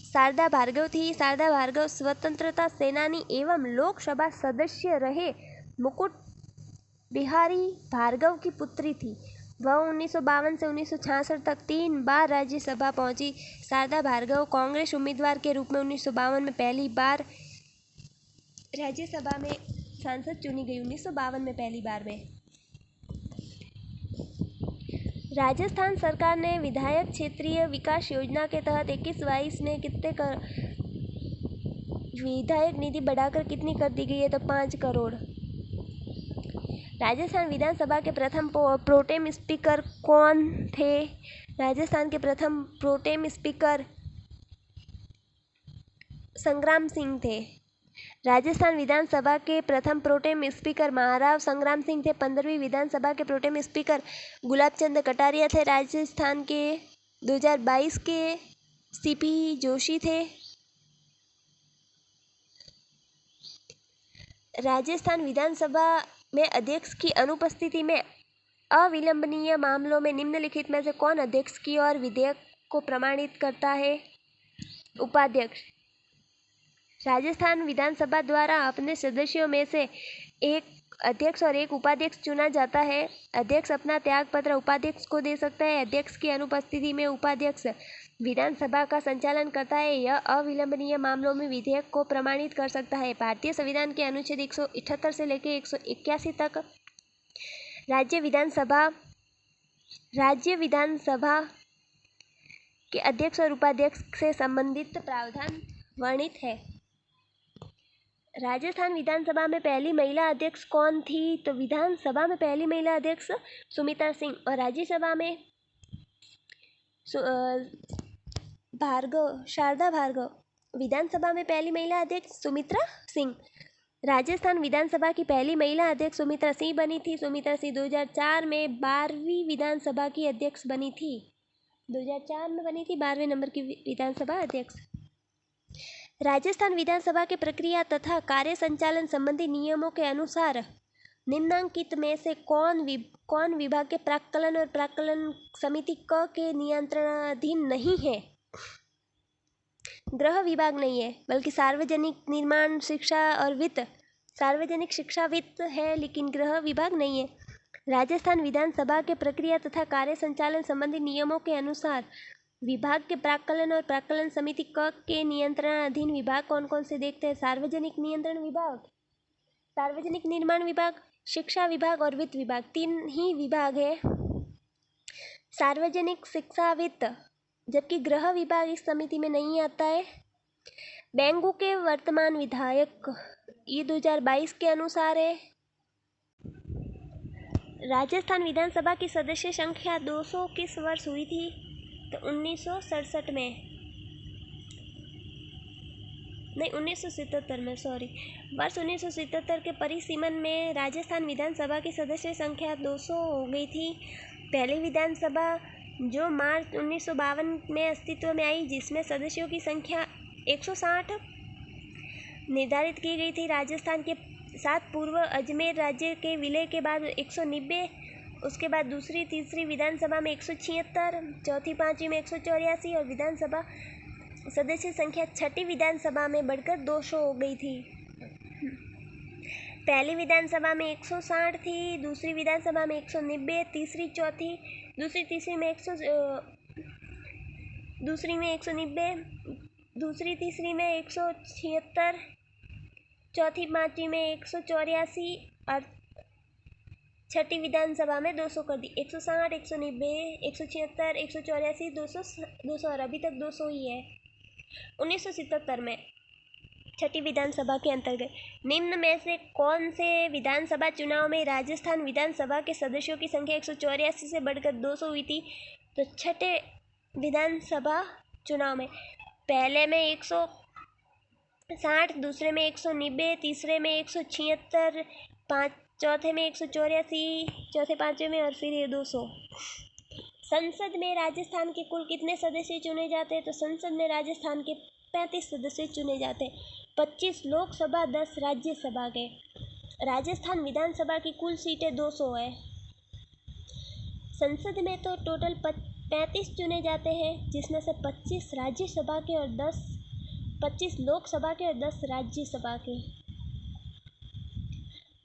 शारदा भार्गव थी। शारदा भार्गव स्वतंत्रता सेनानी एवं लोकसभा सदस्य रहे मुकुट बिहारी भार्गव की पुत्री थी। वह 1952 से 1966 तक 3 बार राज्यसभा पहुंची। शारदा भार्गव कांग्रेस उम्मीदवार के रूप में 1952 में पहली बार राज्यसभा में सांसद चुनी गई। 1952 में पहली बार में। राजस्थान सरकार ने विधायक क्षेत्रीय विकास योजना के तहत 21-22 में कितने विधायक निधि बढ़ाकर कितनी कर दी गई है? तो 5 करोड़। राजस्थान विधानसभा के प्रथम प्रोटेम स्पीकर कौन थे? राजस्थान के प्रथम प्रोटेम स्पीकर संग्राम सिंह थे। राजस्थान विधानसभा के प्रथम प्रोटेम स्पीकर महाराव संग्राम सिंह थे। 15वीं विधानसभा के प्रोटेम स्पीकर गुलाब चंद कटारिया थे। राजस्थान के 2022 के सीपी जोशी थे। राजस्थान विधानसभा में अध्यक्ष की अनुपस्थिति में अविलंबनीय मामलों में निम्नलिखित में से कौन अध्यक्ष की और विधेयक को प्रमाणित करता है? उपाध्यक्ष। राजस्थान विधानसभा द्वारा अपने सदस्यों में से एक अध्यक्ष और एक उपाध्यक्ष चुना जाता है। अध्यक्ष अपना त्यागपत्र उपाध्यक्ष को दे सकता है। अध्यक्ष की अनुपस्थिति में उपाध्यक्ष विधानसभा का संचालन करता है। यह अविलंबनीय मामलों में विधेयक को प्रमाणित कर सकता है। भारतीय संविधान के अनुच्छेद 178 से लेकर 181 तक राज्य विधानसभा के अध्यक्ष और उपाध्यक्ष से संबंधित प्रावधान वर्णित है। राजस्थान विधानसभा में पहली महिला अध्यक्ष कौन थी? तो विधानसभा में पहली महिला अध्यक्ष सुमित्रा सिंह और राज्यसभा में शारदा भार्गव। विधानसभा में पहली महिला अध्यक्ष सुमित्रा सिंह। राजस्थान विधानसभा की पहली महिला अध्यक्ष सुमित्रा सिंह बनी थी। सुमित्रा सिंह 2004 में 12वीं विधानसभा की अध्यक्ष बनी थी। 2004 में बनी थी 12वें नंबर की विधानसभा अध्यक्ष। राजस्थान विधानसभा के प्रक्रिया तथा कार्य संचालन संबंधी नियमों के अनुसार निम्नांकित में से कौन विभाग के प्राक्कलन और प्राक्कलन समिति क के नियंत्रणाधीन नहीं है? गृह विभाग नहीं है, बल्कि सार्वजनिक निर्माण, शिक्षा और वित्त। सार्वजनिक शिक्षा वित्त है, लेकिन गृह विभाग नहीं है। राजस्थान विधानसभा के प्रक्रिया तथा कार्य संचालन संबंधी नियमों के अनुसार विभाग के प्राक्कलन और प्राक्कलन समिति क के नियंत्रणाधीन विभाग कौन कौन से देखते हैं? सार्वजनिक नियंत्रण विभाग, सार्वजनिक निर्माण विभाग, शिक्षा विभाग और वित्त विभाग। 3 ही विभाग है। सार्वजनिक शिक्षा वित्त, जबकि गृह विभाग इस समिति में नहीं आता है। बेंगू के वर्तमान विधायक, ये 2022 के अनुसार है। राजस्थान विधानसभा की सदस्य संख्या 200 किस वर्ष हुई थी? तो 1967 में, नहीं 1977 में, सॉरी। वर्ष 1977 के परिसीमन में राजस्थान विधानसभा की सदस्य संख्या 200 हो गई थी। पहली विधानसभा जो मार्च 1952 में अस्तित्व में आई, जिसमें सदस्यों की संख्या 160 निर्धारित की गई थी। राजस्थान के साथ पूर्व अजमेर राज्य के विलय के बाद 190, उसके बाद दूसरी तीसरी विधानसभा में 176, चौथी पांचवी में 184 और विधानसभा सदस्य संख्या छठी विधानसभा में बढ़कर 200 हो गई थी। पहली विधानसभा में 160 थी, दूसरी विधानसभा में 190, दूसरी तीसरी में 190, दूसरी तीसरी में 176, चौथी पांचवी में 184 और छठी विधानसभा में 200 कर दी। 160, 190, 176, 184, 200 और अभी तक 200 ही है। 1977 में छठी विधानसभा के अंतर्गत निम्न में से कौन से विधानसभा चुनाव में राजस्थान विधानसभा के सदस्यों की संख्या 184 से बढ़कर 200 हुई थी? तो छठे विधानसभा चुनाव में पहले में 160, दूसरे में 190, तीसरे में 176, चौथे में 184, चौथे पांचवे में और फिर ये 200। संसद में राजस्थान के कुल कितने सदस्य चुने जाते हैं? तो संसद में राजस्थान के 35 सदस्य चुने जाते हैं। 25 लोकसभा, 10 राज्यसभा के। राजस्थान विधानसभा की कुल सीटें 200 है। संसद में तो टोटल 35 चुने जाते हैं, जिसमें से 25 राज्यसभा के और 25 लोकसभा के और 10 राज्यसभा के।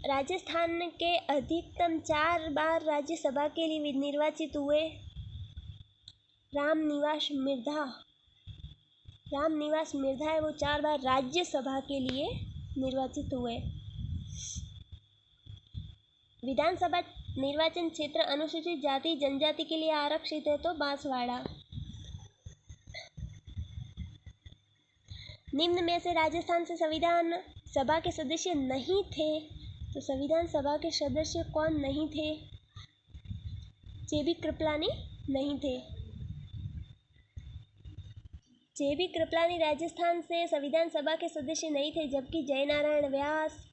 राजस्थान के अधिकतम 4 बार राज्यसभा के लिए निर्वाचित हुए रामनिवास मिर्धा है, वो 4 बार राज्यसभा के लिए निर्वाचित हुए। विधानसभा निर्वाचन क्षेत्र अनुसूचित जाति जनजाति के लिए आरक्षित है, तो बांसवाड़ा। निम्न में से राजस्थान से संविधान सभा के सदस्य नहीं थे, तो संविधान सभा के सदस्य कौन नहीं थे? जेबी कृपलानी नहीं थे। जेबी कृपलानी राजस्थान से संविधान सभा के सदस्य नहीं थे, जबकि जयनारायण व्यास,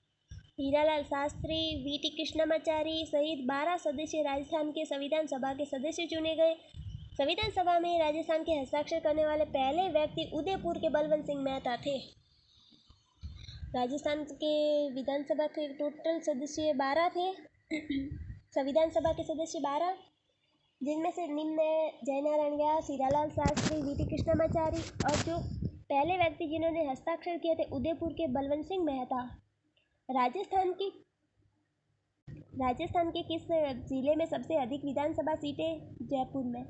हीरालाल शास्त्री, वीटी कृष्णमाचारी सहित 12 सदस्य राजस्थान के संविधान सभा के सदस्य चुने गए। संविधान सभा में राजस्थान के हस्ताक्षर करने वाले पहले व्यक्ति उदयपुर के बलवंत सिंह मेहता थे। राजस्थान के विधानसभा के टोटल सदस्य 12 थे। संविधान सभा के सदस्य 12, जिनमें से निम्न जयनारायण व्यास, हीरालाल शास्त्री, वीटी कृष्णमाचारी और जो पहले व्यक्ति जिन्होंने हस्ताक्षर किए थे उदयपुर के बलवंत सिंह मेहता। राजस्थान के किस जिले में सबसे अधिक विधानसभा सीटें? जयपुर में।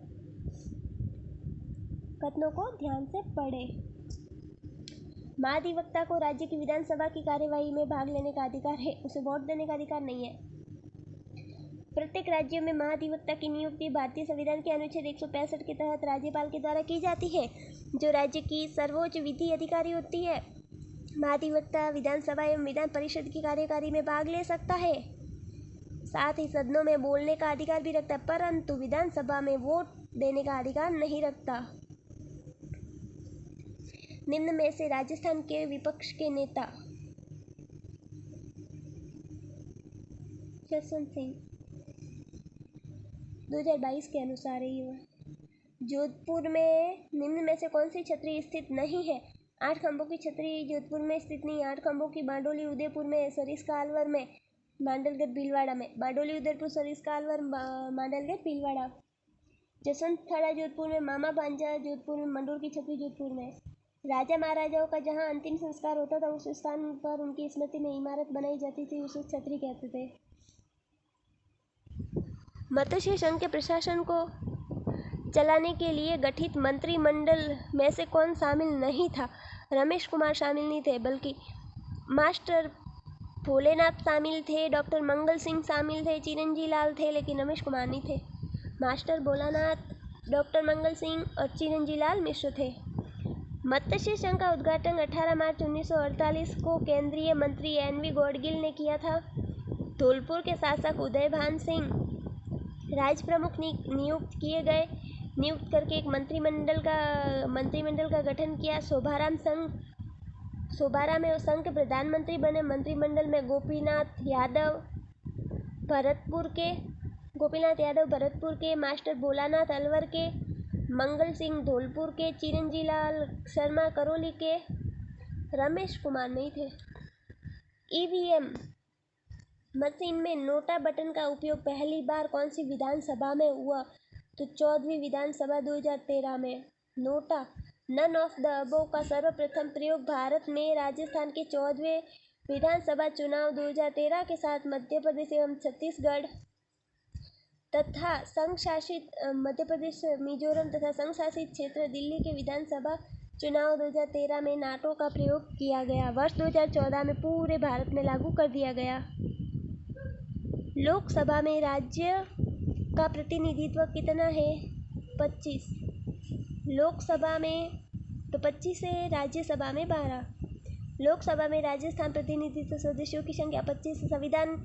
कथनों को ध्यान से पढ़ें। महाधिवक्ता को राज्य की विधानसभा की कार्यवाही में भाग लेने का अधिकार है, उसे वोट देने का अधिकार नहीं है। प्रत्येक राज्यों में महाधिवक्ता की नियुक्ति भारतीय संविधान के अनुच्छेद 165 के तहत राज्यपाल के द्वारा की जाती है, जो राज्य की सर्वोच्च विधि अधिकारी होती है। महाधिवक्ता विधानसभा एवं विधान परिषद की कार्यकारी में भाग ले सकता है, साथ ही सदनों में बोलने का अधिकार भी रखता है, परंतु विधानसभा में वोट देने का अधिकार नहीं रखता। निम्न में से राजस्थान के विपक्ष के नेता जसवंत सिंह 2022 के अनुसार ही जोधपुर में निम्न में से कौन सी छतरी स्थित नहीं है? 8 खंभों की छतरी जोधपुर में स्थित नहीं। 8 खंभों की बारडोली उदयपुर में, सरिस्का अलवर में, मांडलगढ़ भीलवाड़ा में। बारडोली उदयपुर, सरिस्का अलवर, मांडलगढ़ भीलवाड़ा। जसवंत थाड़ा जोधपुर में, मामा भांजा जोधपुर में, मंडोर की छतरी जोधपुर में। राजा महाराजाओं का जहां अंतिम संस्कार होता था उस स्थान पर उनकी स्मृति में इमारत बनाई जाती थी, उसे छतरी कहते थे। मत्स्य संघ के प्रशासन को चलाने के लिए गठित मंत्रिमंडल में से कौन शामिल नहीं था? रमेश कुमार शामिल नहीं थे, बल्कि मास्टर भोलेनाथ शामिल थे, डॉक्टर मंगल सिंह शामिल थे, चिरंजी लाल थे, लेकिन रमेश कुमार नहीं थे। मास्टर भोलानाथ, डॉक्टर मंगल सिंह और चिरंजी लाल मिश्र थे। मत्स्य संघ का उद्घाटन 18 मार्च 1948 को केंद्रीय मंत्री एन.वी. गौडगिल ने किया था। धौलपुर के शासक उदयभान सिंह राज प्रमुख नियुक्त किए गए। नियुक्त करके एक मंत्रिमंडल का गठन किया। शोभाराम में संघ के प्रधानमंत्री बने। मंत्रिमंडल में गोपीनाथ यादव भरतपुर के, मास्टर भोलानाथ अलवर के, मंगल सिंह धौलपुर के, चिरंजी लाल शर्मा करौली के, रमेश कुमार नहीं थे। ईवीएम मशीन में नोटा बटन का उपयोग पहली बार कौन सी विधानसभा में हुआ? तो 14वीं विधानसभा 2013 में। NOTA none of the above का सर्वप्रथम प्रयोग भारत में राजस्थान के 14वें विधानसभा चुनाव 2013 के साथ मध्य प्रदेश एवं छत्तीसगढ़ तथा संघ शासित मध्य प्रदेश, मिजोरम तथा संघ शासित क्षेत्र दिल्ली के विधानसभा चुनाव 2013 में नाटो का प्रयोग किया गया। वर्ष 2014 में पूरे भारत में लागू कर दिया गया। लोकसभा में राज्य का प्रतिनिधित्व कितना है? 25। लोकसभा में तो 25 है, राज्यसभा में 12। लोकसभा में राजस्थान प्रतिनिधित्व सदस्यों की संख्या 25। संविधान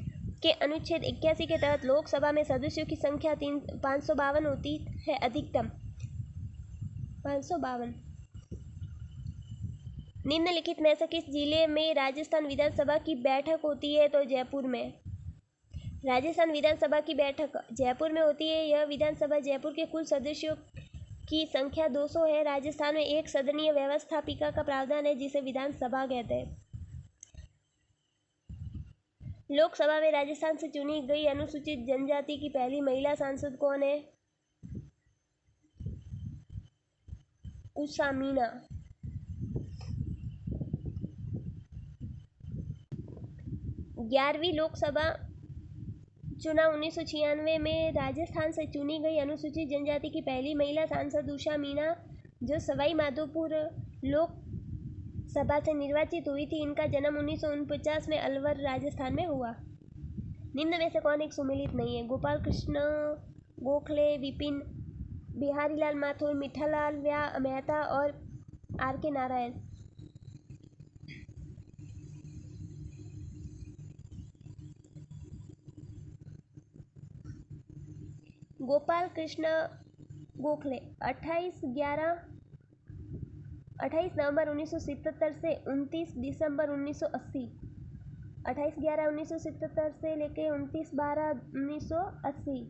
के अनुच्छेद 81 के तहत लोकसभा में सदस्यों की संख्या 552 होती है, अधिकतम 552। निम्नलिखित में से किस जिले में राजस्थान विधानसभा की बैठक होती है? तो जयपुर में। राजस्थान विधानसभा की बैठक जयपुर में होती है। यह विधानसभा जयपुर के कुल सदस्यों की संख्या 200 है। राजस्थान में एक सदनीय व्यवस्थापिका का प्रावधान है, जिसे विधानसभा कहते हैं। लोकसभा में राजस्थान से चुनी गई अनुसूचित जनजाति की पहली महिला सांसद कौन है? उषा मीणा। 11वीं लोकसभा चुनाव 1996 में राजस्थान से चुनी गई अनुसूचित जनजाति की पहली महिला सांसद उषा मीणा, जो सवाई माधोपुर लोकसभा से निर्वाचित हुई थी। इनका जन्म 1949 में अलवर, राजस्थान में हुआ। निम्न में से कौन एक सुमेलित नहीं है? गोपाल कृष्ण गोखले, विपिन बिहारीलाल माथुर, मिठालाल मेहता और आर.के. नारायण। गोपाल कृष्ण गोखले 28 नवंबर 1977 से 29 दिसंबर 1980। 28/11/1977 से लेके 29/12/1980।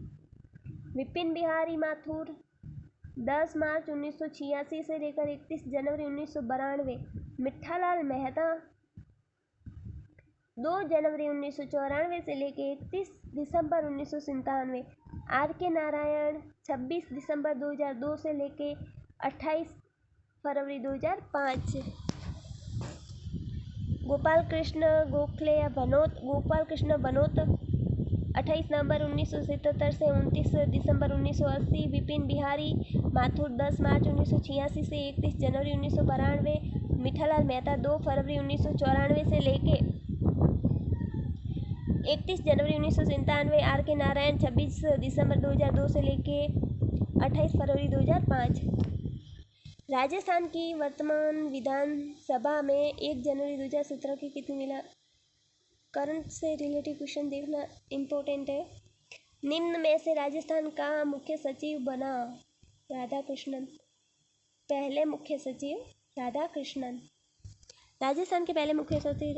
विपिन बिहारी माथुर 10 मार्च 1986 से लेकर 31 जनवरी 1992। मिठालाल मेहता 2 जनवरी 1994 से लेकर 31 दिसंबर 1997। आर.के. नारायण 26 दिसंबर 2002 से लेकर 28 फरवरी 2005। गोपाल कृष्ण गोखले या गोपाल कृष्ण बनोत 28 नवंबर 1977 से 29 दिसंबर 1980। विपिन बिहारी माथुर 10 मार्च 1986 से 31 जनवरी 1992। मिठालाल मेहता 2 फरवरी 1994 से लेके 31 जनवरी 1997, आर के नारायण 26 दिसंबर 2002 से लेके 28 फरवरी 2005। राजस्थान की वर्तमान विधानसभा में 1 जनवरी 2017 की कितनी मिला? करंट से रिलेटेड क्वेश्चन देखना इम्पोर्टेंट है। निम्न में से राजस्थान का मुख्य सचिव बना? राधाकृष्णन। पहले मुख्य सचिव राधाकृष्णन। राजस्थान के पहले मुख्य सचिव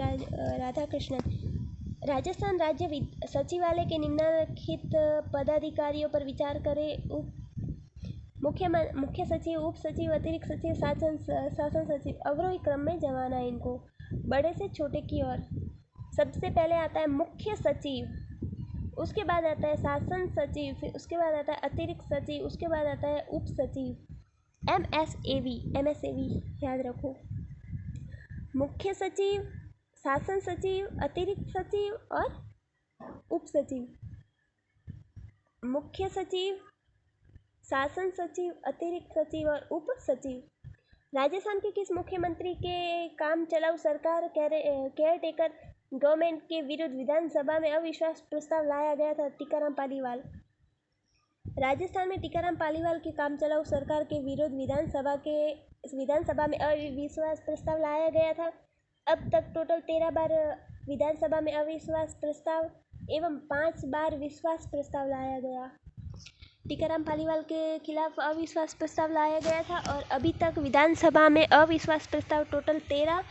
राधाकृष्णन। राजस्थान राज्य सचिवालय के निम्नलिखित पदाधिकारियों पर विचार करें। मुख्य सचिव, उप सचिव, अतिरिक्त सचिव, शासन सचिव। अवरोही क्रम में जमाना है इनको, बड़े से छोटे की ओर। सबसे पहले आता है मुख्य सचिव, उसके बाद आता है शासन सचिव, फिर उसके बाद आता है अतिरिक्त सचिव, उसके बाद आता है उप सचिव। MSAV याद रखो। मुख्य सचिव, शासन सचिव, अतिरिक्त सचिव और उप सचिव। मुख्य सचिव, शासन सचिव, अतिरिक्त सचिव और उप सचिव। राजस्थान के किस मुख्यमंत्री के काम चलाऊ सरकार केयर टेकर गवर्नमेंट के विरुद्ध विधानसभा में अविश्वास प्रस्ताव लाया गया था? टीकाराम पालीवाल। राजस्थान में टीकाराम पालीवाल की काम चलाऊ सरकार के विरुद्ध विधानसभा में अविश्वास प्रस्ताव लाया गया था। अब तक टोटल 13 बार विधानसभा में अविश्वास प्रस्ताव एवं 5 बार विश्वास प्रस्ताव लाया गया। टीकाराम पालीवाल के खिलाफ अविश्वास प्रस्ताव लाया गया था और अभी तक विधानसभा में अविश्वास प्रस्ताव टोटल 13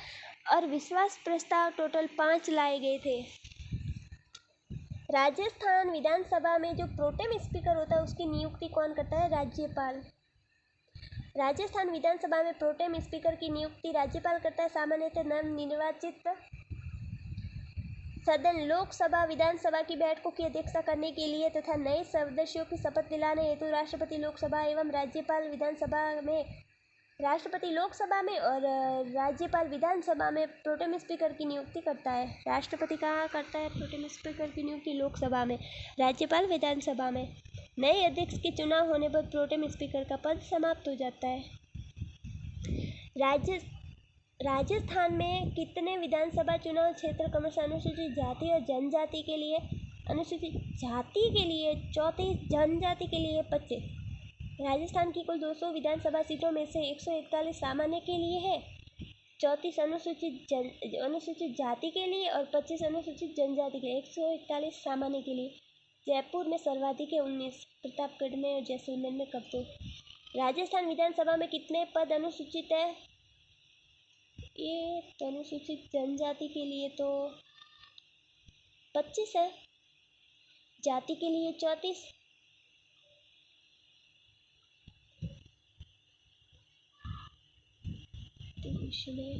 और विश्वास प्रस्ताव टोटल 5 लाए गए थे। राजस्थान विधानसभा में जो प्रोटेम स्पीकर होता है उसकी नियुक्ति कौन करता है? राज्यपाल। राजस्थान विधानसभा में प्रोटेम स्पीकर की नियुक्ति राज्यपाल करता है। सामान्यतः नवनिर्वाचित सदन लोकसभा विधानसभा की बैठकों की अध्यक्षता करने के लिए तथा नए सदस्यों की शपथ दिलाने हेतु राष्ट्रपति लोकसभा एवं राज्यपाल विधानसभा में और राज्यपाल विधानसभा में प्रोटेम स्पीकर की नियुक्ति करता है। राष्ट्रपति कहाँ करता है प्रोटेम स्पीकर की नियुक्ति? लोकसभा में। राज्यपाल विधानसभा में। नए अध्यक्ष के चुनाव होने पर प्रोटेम स्पीकर का पद समाप्त हो जाता है। राजस्थान में कितने विधानसभा चुनाव क्षेत्र क्रमशः अनुसूचित जाति और जनजाति के लिए? अनुसूचित जाति के लिए 34, जनजाति के लिए 25। राजस्थान की कुल 200 विधानसभा सीटों में से 141 सामान्य के लिए है, 34 अनुसूचित जाति के लिए और 25 अनुसूचित जनजाति के लिए। 141 सामान्य के लिए। जयपुर में सर्वाधिक है 19, प्रतापगढ़ में और जैसलमेर में कब तो। राजस्थान विधानसभा में कितने पद अनुसूचित है? ये अनुसूचित जनजाति के लिए तो 25 है, जाति के लिए 34। क्वेश्चन है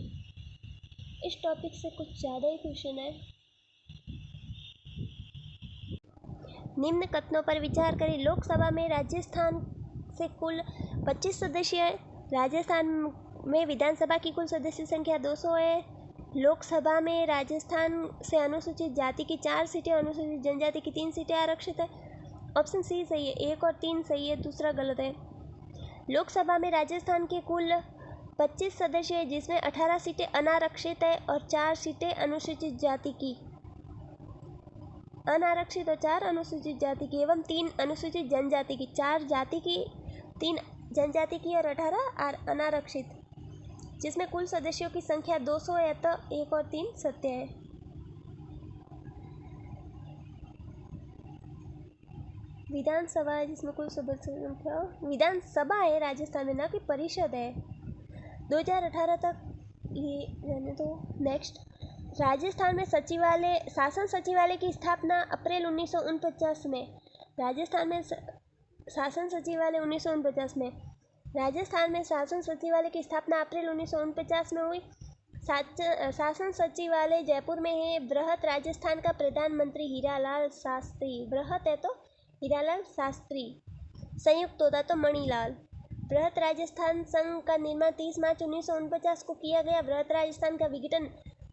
इस टॉपिक से कुछ ज़्यादा ही क्वेश्चन है। निम्न कथनों पर विचार करें। लोकसभा में राजस्थान से कुल 25 सदस्य हैं। राजस्थान में विधानसभा की कुल सदस्य संख्या 200 है। लोकसभा में राजस्थान से अनुसूचित जाति की 4 सीटें, अनुसूचित जनजाति की 3 सीटें आरक्षित है। ऑप्शन सी सही है, 1 और 3 सही है, दूसरा गलत है। लोकसभा में राजस्थान के कुल 25 सदस्य हैं जिसमें 18 सीटें अनारक्षित है और 4 सीटें अनुसूचित जाति की। अनारक्षित और 4 अनुसूचित जाति की एवं 3 अनुसूचित जनजाति की। 4 जाति की, 3 जनजाति की और 18 अनारक्षित, जिसमें कुल सदस्यों की संख्या 200 है, तो 1 और 3 सत्य है। विधानसभा है जिसमें कुल सदस्य संख्या, विधानसभा है राजस्थान में, ना कि परिषद है। 2018 तक ये रहने दो। नेक्स्ट, राजस्थान में शासन सचिवालय की स्थापना अप्रैल 1949 में। राजस्थान में शासन सचिवालय 1949 में। राजस्थान में शासन सचिवालय की स्थापना अप्रैल 1949 में हुई। शासन सचिवालय जयपुर में है। बृहत राजस्थान का प्रधानमंत्री हीरालाल शास्त्री। बृहत है तो हीरालाल शास्त्री, संयुक्त होता तो मणिलाल। बृहत राजस्थान संघ का निर्माण 30 मार्च 1949 को किया गया। बृहत राजस्थान का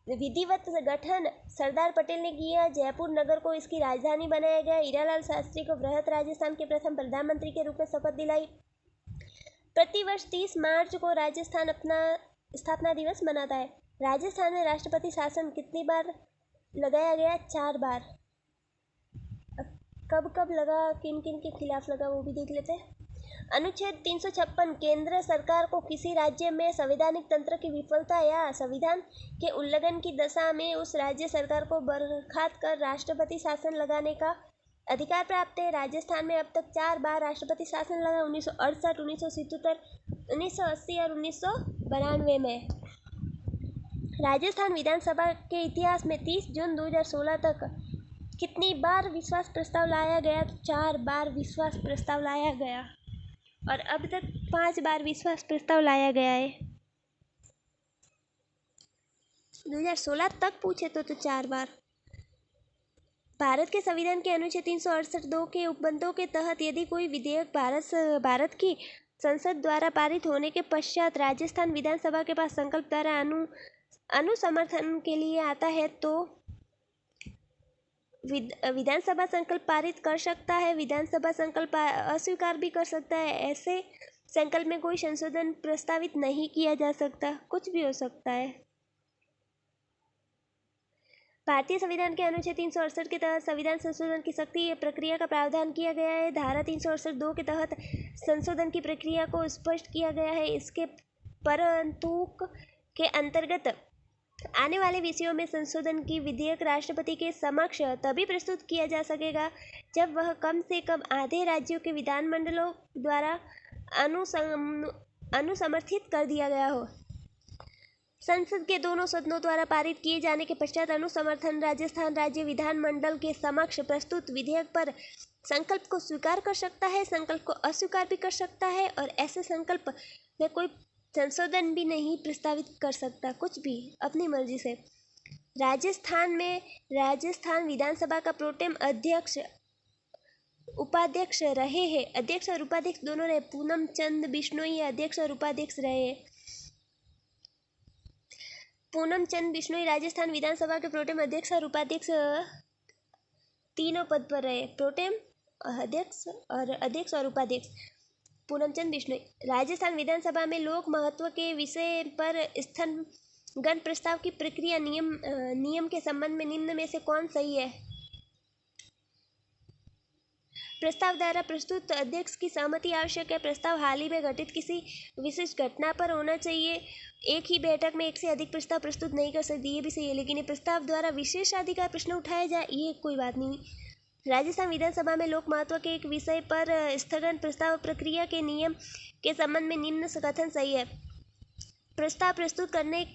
विधिवत गठन सरदार पटेल ने किया। जयपुर नगर को इसकी राजधानी बनाया गया। हीरालाल शास्त्री को बृहत राजस्थान के प्रथम प्रधानमंत्री के रूप में शपथ दिलाई। प्रतिवर्ष 30 मार्च को राजस्थान अपना स्थापना दिवस मनाता है। राजस्थान में राष्ट्रपति शासन कितनी बार लगाया गया? 4 बार। कब कब लगा, किन किन के खिलाफ लगा, वो भी देख लेते हैं। अनुच्छेद 356 केंद्र सरकार को किसी राज्य में संवैधानिक तंत्र की विफलता या संविधान के उल्लंघन की दशा में उस राज्य सरकार को बर्खास्त कर राष्ट्रपति शासन लगाने का अधिकार प्राप्त है। राजस्थान में अब तक 4 बार राष्ट्रपति शासन लगा, 1968, 1977, 1980 और 1992 में। राजस्थान विधानसभा के इतिहास में 30 जून 2016 तक कितनी बार विश्वास प्रस्ताव लाया गया? तो 4 बार विश्वास प्रस्ताव लाया गया और अब तक 5 बार विश्वास प्रस्ताव लाया गया है। 2016 तक पूछे तो 4 बार। भारत के संविधान के अनुच्छेद 368(2) के उपबंधों के तहत यदि कोई विधेयक भारत की संसद द्वारा पारित होने के पश्चात राजस्थान विधानसभा के पास संकल्प द्वारा अनुसमर्थन के लिए आता है तो विधानसभा संकल्प पारित कर सकता है, विधानसभा संकल्प अस्वीकार भी कर सकता है। ऐसे संकल्प में कोई संशोधन प्रस्तावित नहीं किया जा सकता, कुछ भी हो सकता है। भारतीय संविधान के अनुच्छेद 368 के तहत संविधान संशोधन की सख्ती प्रक्रिया का प्रावधान किया गया है। धारा 368(2) के तहत संशोधन की प्रक्रिया को स्पष्ट किया गया है। इसके परंतु के अंतर्गत आने वाले विषयों में संशोधन की विधेयक राष्ट्रपति के समक्ष तभी प्रस्तुत किया जा सकेगा जब वह कम से कम आधे राज्यों के विधानमंडलों द्वारा अनुसमर्थित कर दिया गया हो। संसद के दोनों सदनों द्वारा पारित किए जाने के पश्चात अनुसमर्थन राजस्थान राज्य विधानमंडल के समक्ष प्रस्तुत विधेयक पर संकल्प को स्वीकार कर सकता है, संकल्प को अस्वीकार भी कर सकता है और ऐसे संकल्प में कोई संशोधन भी नहीं प्रस्तावित कर सकता, कुछ भी अपनी मर्जी से। राजस्थान में राजस्थान विधानसभा का प्रोटेम अध्यक्ष उपाध्यक्ष रहे हैं। अध्यक्ष और उपाध्यक्ष दोनों रहे। पूनम चंद बिश्नोई अध्यक्ष और उपाध्यक्ष रहे। पूनम चंद बिश्नोई राजस्थान विधानसभा के प्रोटेम अध्यक्ष और उपाध्यक्ष तीनों पद पर रहे। प्रोटेम अध्यक्ष और उपाध्यक्ष पूनम चंद बिश्नोई। राजस्थान विधानसभा में लोक महत्व के विषय पर स्थगन प्रस्ताव की प्रक्रिया नियम के संबंध में निम्न में से कौन सही है? प्रस्ताव द्वारा प्रस्तुत अध्यक्ष की सहमति आवश्यक है। प्रस्ताव हाल ही में घटित किसी विशिष्ट घटना पर होना चाहिए। एक ही बैठक में एक से अधिक प्रस्ताव प्रस्तुत नहीं कर सकती, ये भी सही है। लेकिन ये प्रस्ताव द्वारा विशेषाधिकार प्रश्न उठाया जाए, ये कोई बात नहीं। राजस्थान विधानसभा में लोक महत्व के एक विषय पर स्थगन प्रस्ताव प्रक्रिया के नियम के संबंध में निम्न कथन सही है। प्रस्ताव प्रस्तुत करने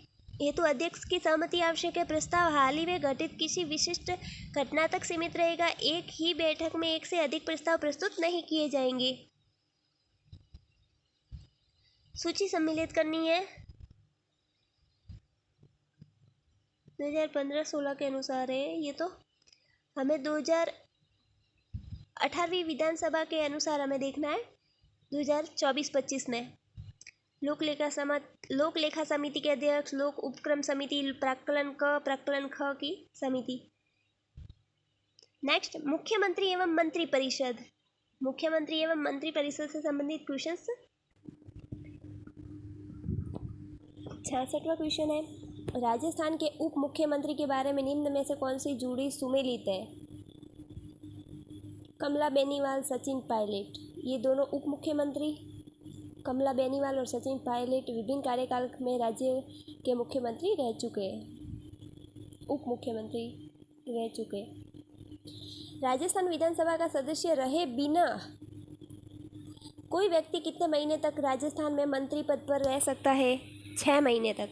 हेतु अध्यक्ष की सहमति आवश्यक है। प्रस्ताव हाल ही में घटित किसी विशिष्ट घटना तक सीमित रहेगा। एक ही बैठक में एक से अधिक प्रस्ताव प्रस्तुत नहीं किए जाएंगे। सूची सम्मिलित करनी है 2015-16 के अनुसार है ये, तो हमें 2018वीं विधानसभा के अनुसार हमें देखना है 2024-25 में। लोक लेखा समिति के अध्यक्ष, लोक उपक्रम समिति, प्राक्कलन क प्राक्कलन ख की समिति। नेक्स्ट, मुख्यमंत्री एवं मंत्री परिषद। मुख्यमंत्री एवं मंत्री परिषद से संबंधित क्वेश्चंस। 66वां क्वेश्चन है, राजस्थान के उप मुख्यमंत्री के बारे में निम्न में से कौन सी जुड़ी सुमेलित है? कमला बेनीवाल, सचिन पायलट। ये दोनों उप मुख्यमंत्री कमला बेनीवाल और सचिन पायलट विभिन्न कार्यकाल में राज्य के मुख्यमंत्री रह चुके हैं, उप मुख्यमंत्री रह चुके। राजस्थान विधानसभा का सदस्य रहे बिना कोई व्यक्ति कितने महीने तक राजस्थान में मंत्री पद पर रह सकता है? 6 महीने तक।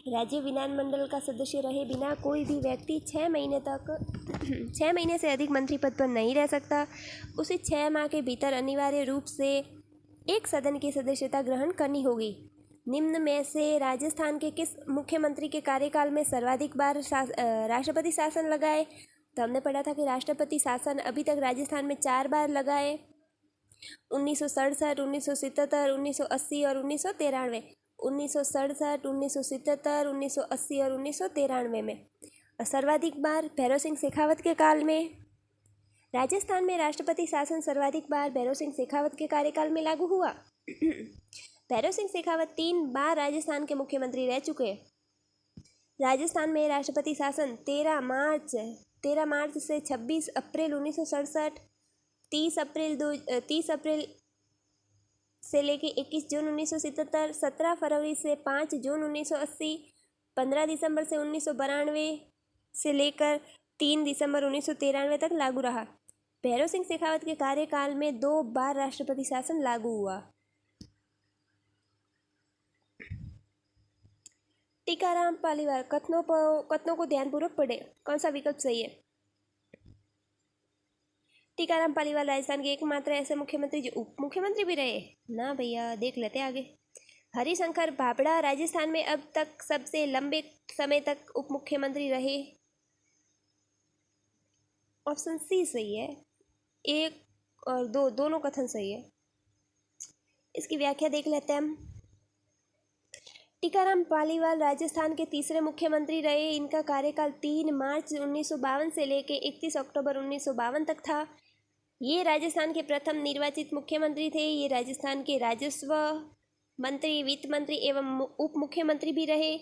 राज्य विधानमंडल का सदस्य रहे बिना कोई भी व्यक्ति 6 महीने तक 6 महीने से अधिक मंत्री पद पर नहीं रह सकता। उसे 6 माह के भीतर अनिवार्य रूप से एक सदन की सदस्यता ग्रहण करनी होगी। निम्न में से राजस्थान के किस मुख्यमंत्री के कार्यकाल में सर्वाधिक बार राष्ट्रपति शासन लगा है? तो हमने पढ़ा था कि राष्ट्रपति शासन अभी तक राजस्थान में 4 बार लगा है, 1967, 1977, 1980 और 1993। 1967, 1977, 1980 और 1993 में। और सर्वाधिक बार भैरव सिंह शेखावत के काल में। राजस्थान में राष्ट्रपति शासन सर्वाधिक बार भैरव सिंह शेखावत के कार्यकाल में लागू हुआ। भैरव सिंह शेखावत 3 बार राजस्थान के मुख्यमंत्री रह चुके। राजस्थान में राष्ट्रपति शासन 13 मार्च से 26 अप्रैल 1967 30 अप्रैल से लेके 21 जून 1977, 17 फरवरी से 5 जून 1980, 15 दिसंबर से 1992 से लेकर 3 दिसंबर 1993 तक लागू रहा। भैरव सिंह शेखावत के कार्यकाल में 2 बार राष्ट्रपति शासन लागू हुआ। टीकाराम पालीवाल कथनों को ध्यानपूर्वक पढ़े। कौन सा विकल्प सही है? टीकाराम पालीवाल राजस्थान के एकमात्र ऐसे मुख्यमंत्री जो उप मुख्यमंत्री भी रहे ना भैया, देख लेते आगे। हरिशंकर भाभड़ा राजस्थान में अब तक सबसे लंबे समय तक उप मुख्यमंत्री रहे। ऑप्शन सी सही है, 1 और 2 दोनों कथन सही है। इसकी व्याख्या देख लेते हैं हम। टीकाराम पालीवाल राजस्थान के तीसरे मुख्यमंत्री रहे। इनका कार्यकाल 3 मार्च 1952 से लेकर 31 अक्टूबर 1952 तक था। ये राजस्थान के प्रथम निर्वाचित मुख्यमंत्री थे। ये राजस्थान के राजस्व मंत्री, वित्त मंत्री एवं उप मुख्यमंत्री भी रहे।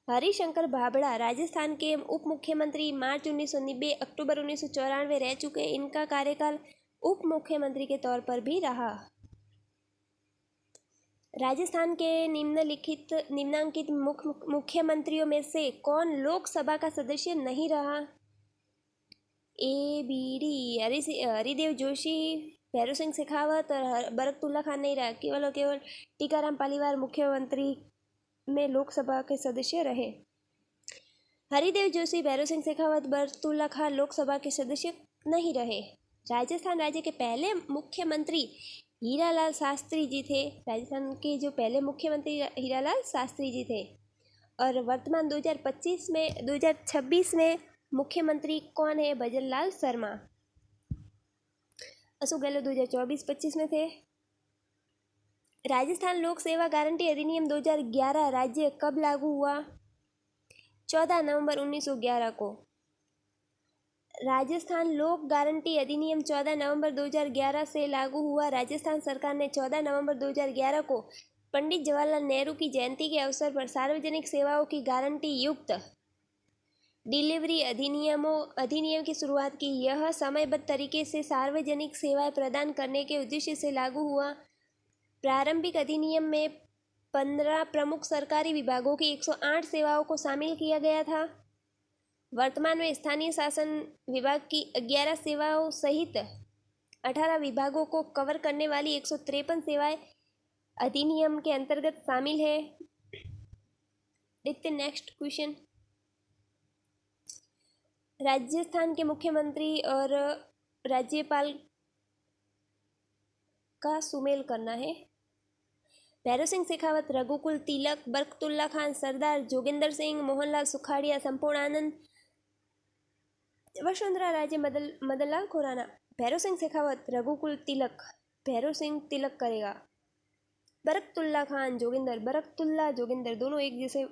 हरिशंकर भाभड़ा राजस्थान के उप मुख्यमंत्री मार्च 1990 अक्टूबर 1994 रह चुके। इनका कार्यकाल उप मुख्यमंत्री के तौर पर भी रहा। राजस्थान के निम्नांकित मुख्यमंत्रियों में से कौन लोकसभा का सदस्य नहीं रहा? ए, बी, डी। हरिदेव जोशी, भैरव सिंह शेखावत और बरकतुल्ला खान नहीं रहा। केवल और केवल टीकाराम पालीवाल मुख्यमंत्री में लोकसभा के सदस्य रहे। हरिदेव जोशी, भैरव सिंह शेखावत, बरकतुल्ला खान लोकसभा के सदस्य नहीं रहे। राजस्थान राज्य के पहले मुख्यमंत्री हीरालाल शास्त्री जी थे। राजस्थान के जो पहले मुख्यमंत्री हीरालाल शास्त्री जी थे। और वर्तमान 2026 में मुख्यमंत्री कौन है? भजनलाल शर्मा। अशोक गहलोत 2024-25 में थे। राजस्थान लोक सेवा गारंटी अधिनियम 2011 राज्य कब लागू हुआ? 14 नवंबर 1911 को। राजस्थान लोक गारंटी अधिनियम 14 नवंबर 2011 से लागू हुआ। राजस्थान सरकार ने 14 नवंबर 2011 को पंडित जवाहरलाल नेहरू की जयंती के अवसर पर सार्वजनिक सेवाओं की गारंटी युक्त डिलीवरी अधिनियम की शुरुआत की। यह समयबद्ध तरीके से सार्वजनिक सेवाएं प्रदान करने के उद्देश्य से लागू हुआ। प्रारंभिक अधिनियम में 15 प्रमुख सरकारी विभागों की 108 सेवाओं को शामिल किया गया था। वर्तमान में स्थानीय शासन विभाग की 11 सेवाओं सहित 18 विभागों को कवर करने वाली 153 सेवाएं अधिनियम के अंतर्गत शामिल है। देखते नेक्स्ट क्वेश्चन। राजस्थान के मुख्यमंत्री और राज्यपाल का सुमेल करना है। भैरव सिंह शेखावत, रघुकुल तिलक, बरकतुल्ला खान, सरदार जोगिंदर सिंह, मोहनलाल सुखाड़िया, संपूर्ण आनंद, वसुंधरा राजे, मदनलाल खुराना। भैरव सिंह शेखावत, रघुकुल तिलक, भैरव सिंह तिलक करेगा। बरकतुल्ला खान, जोगिंदर, बरकतुल्ला जोगिंदर दोनों एक जैसे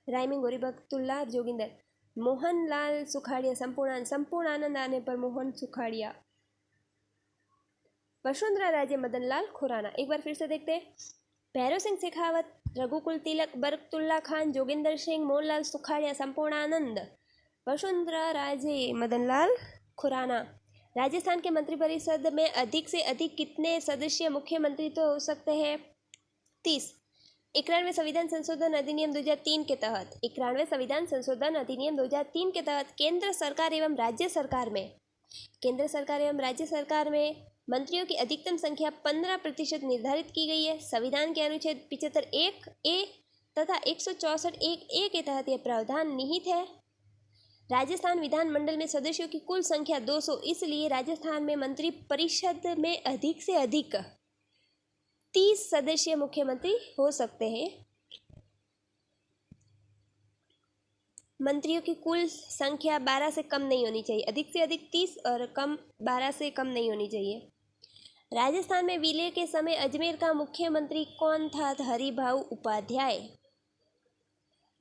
राइमिंग हो रही, बरकतुल्ला जोगिंदर। मोहनलाल सुखाड़िया, संपूर्ण आनंद आने पर मोहन सुखाड़िया। वसुंधरा राजे, मदनलाल खुराना। एक बार फिर से देखते हैं। भैरव सिंह शेखावत, रघुकुल तिलक, बरकतुल्ला खान, जोगिंदर सिंह, मोहनलाल सुखाड़िया, संपूर्ण आनंद, वसुंधरा राजे, मदनलाल खुराना। राजस्थान के मंत्रिपरिषद में अधिक से अधिक कितने सदस्य मुख्यमंत्री तो हो सकते हैं? 30। 91 संविधान संशोधन अधिनियम 2003 के तहत 91 संविधान संशोधन अधिनियम 2003 के तहत केंद्र सरकार एवं राज्य सरकार में मंत्रियों की अधिकतम संख्या 15% निर्धारित की गई है। संविधान के अनुच्छेद 75(1)(a) तथा 164(1)(a) के तहत यह प्रावधान निहित है। राजस्थान विधानमंडल में सदस्यों की कुल संख्या 200, इसलिए राजस्थान में मंत्रिपरिषद में अधिक से अधिक 30 सदस्य मुख्यमंत्री हो सकते हैं। मंत्रियों की कुल संख्या 12 से कम नहीं होनी चाहिए। अधिक से अधिक 30 और 12 से कम नहीं होनी चाहिए। राजस्थान में विलय के समय अजमेर का मुख्यमंत्री कौन था? हरिभाऊ उपाध्याय।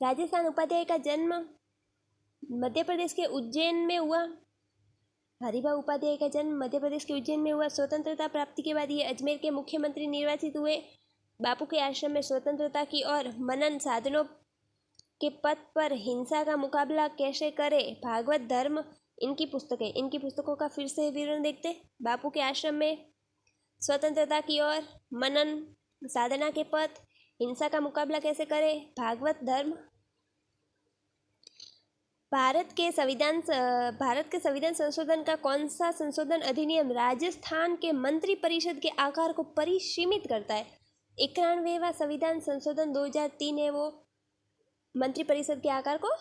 राजस्थान उपाध्याय का जन्म मध्य प्रदेश के उज्जैन में हुआ। हरिभाऊ उपाध्याय का जन्म मध्य प्रदेश के उज्जैन में हुआ। स्वतंत्रता प्राप्ति के बाद ये अजमेर के मुख्यमंत्री निर्वाचित हुए। बापू के आश्रम में स्वतंत्रता की और मनन साधनों के पथ पर हिंसा का मुकाबला कैसे करें, भागवत धर्म इनकी पुस्तकों का फिर से विवरण देखते। बापू के आश्रम में, स्वतंत्रता की ओर, मनन, साधना के पथ, हिंसा का मुकाबला कैसे करें, भागवत धर्म, भारत के संविधान संशोधन का कौन सा संशोधन अधिनियम राजस्थान के मंत्री परिषद के आकार को परिसीमित करता है। 91वां संविधान संशोधन 2003 है, वो मंत्री परिषद के आकार को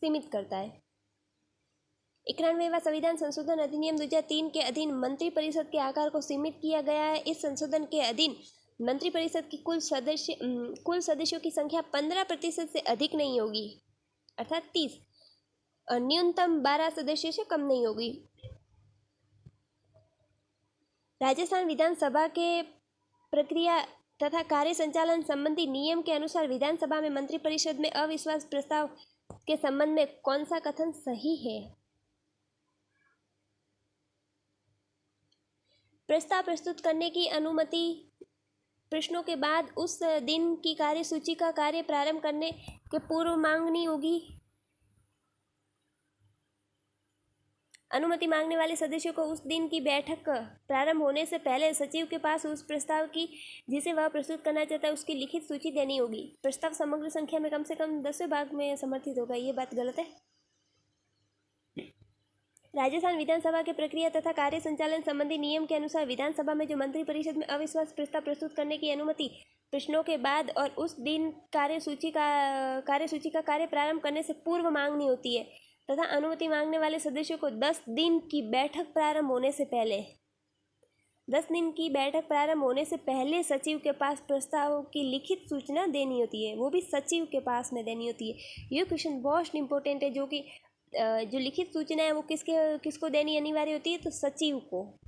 सीमित करता है। 91वां संविधान संशोधन अधिनियम 2003 के अधीन मंत्री परिषद के आकार को सीमित किया गया है। इस संशोधन के अधीन मंत्री परिषद की कुल सदस्यों की संख्या 15% से अधिक नहीं होगी, अर्थात 30, और न्यूनतम 12 सदस्यों से कम नहीं होगी। राजस्थान विधानसभा के प्रक्रिया तथा कार्य संचालन संबंधी नियम के अनुसार विधानसभा में मंत्री परिषद में अविश्वास प्रस्ताव के संबंध में कौन सा कथन सही है। प्रस्ताव प्रस्तुत करने की अनुमति प्रश्नों के बाद उस दिन की कार्यसूची का कार्य प्रारंभ करने के पूर्व मांगनी होगी। अनुमति मांगने वाले सदस्यों को उस दिन की बैठक प्रारंभ होने से पहले सचिव के पास उस प्रस्ताव की जिसे वह प्रस्तुत करना चाहता है उसकी लिखित सूची देनी होगी। प्रस्ताव समग्र संख्या में कम से कम 10वें भाग में समर्थित होगा, ये बात गलत है। राजस्थान विधानसभा के प्रक्रिया तथा कार्य संचालन संबंधी नियम के अनुसार विधानसभा में जो मंत्री परिषद में अविश्वास प्रस्ताव प्रस्तुत करने की अनुमति प्रश्नों के बाद और उस दिन कार्यसूची का कार्य प्रारंभ करने से पूर्व मांगनी होती है तथा अनुमति मांगने वाले सदस्यों को 10 दिन की बैठक प्रारंभ होने से पहले सचिव के पास प्रस्ताव की लिखित सूचना देनी होती है, वो भी सचिव के पास में देनी होती है। ये क्वेश्चन बहुत इंपॉर्टेंट है, जो कि जो लिखित सूचना है वो किसको देनी अनिवार्य होती है, तो सचिव को।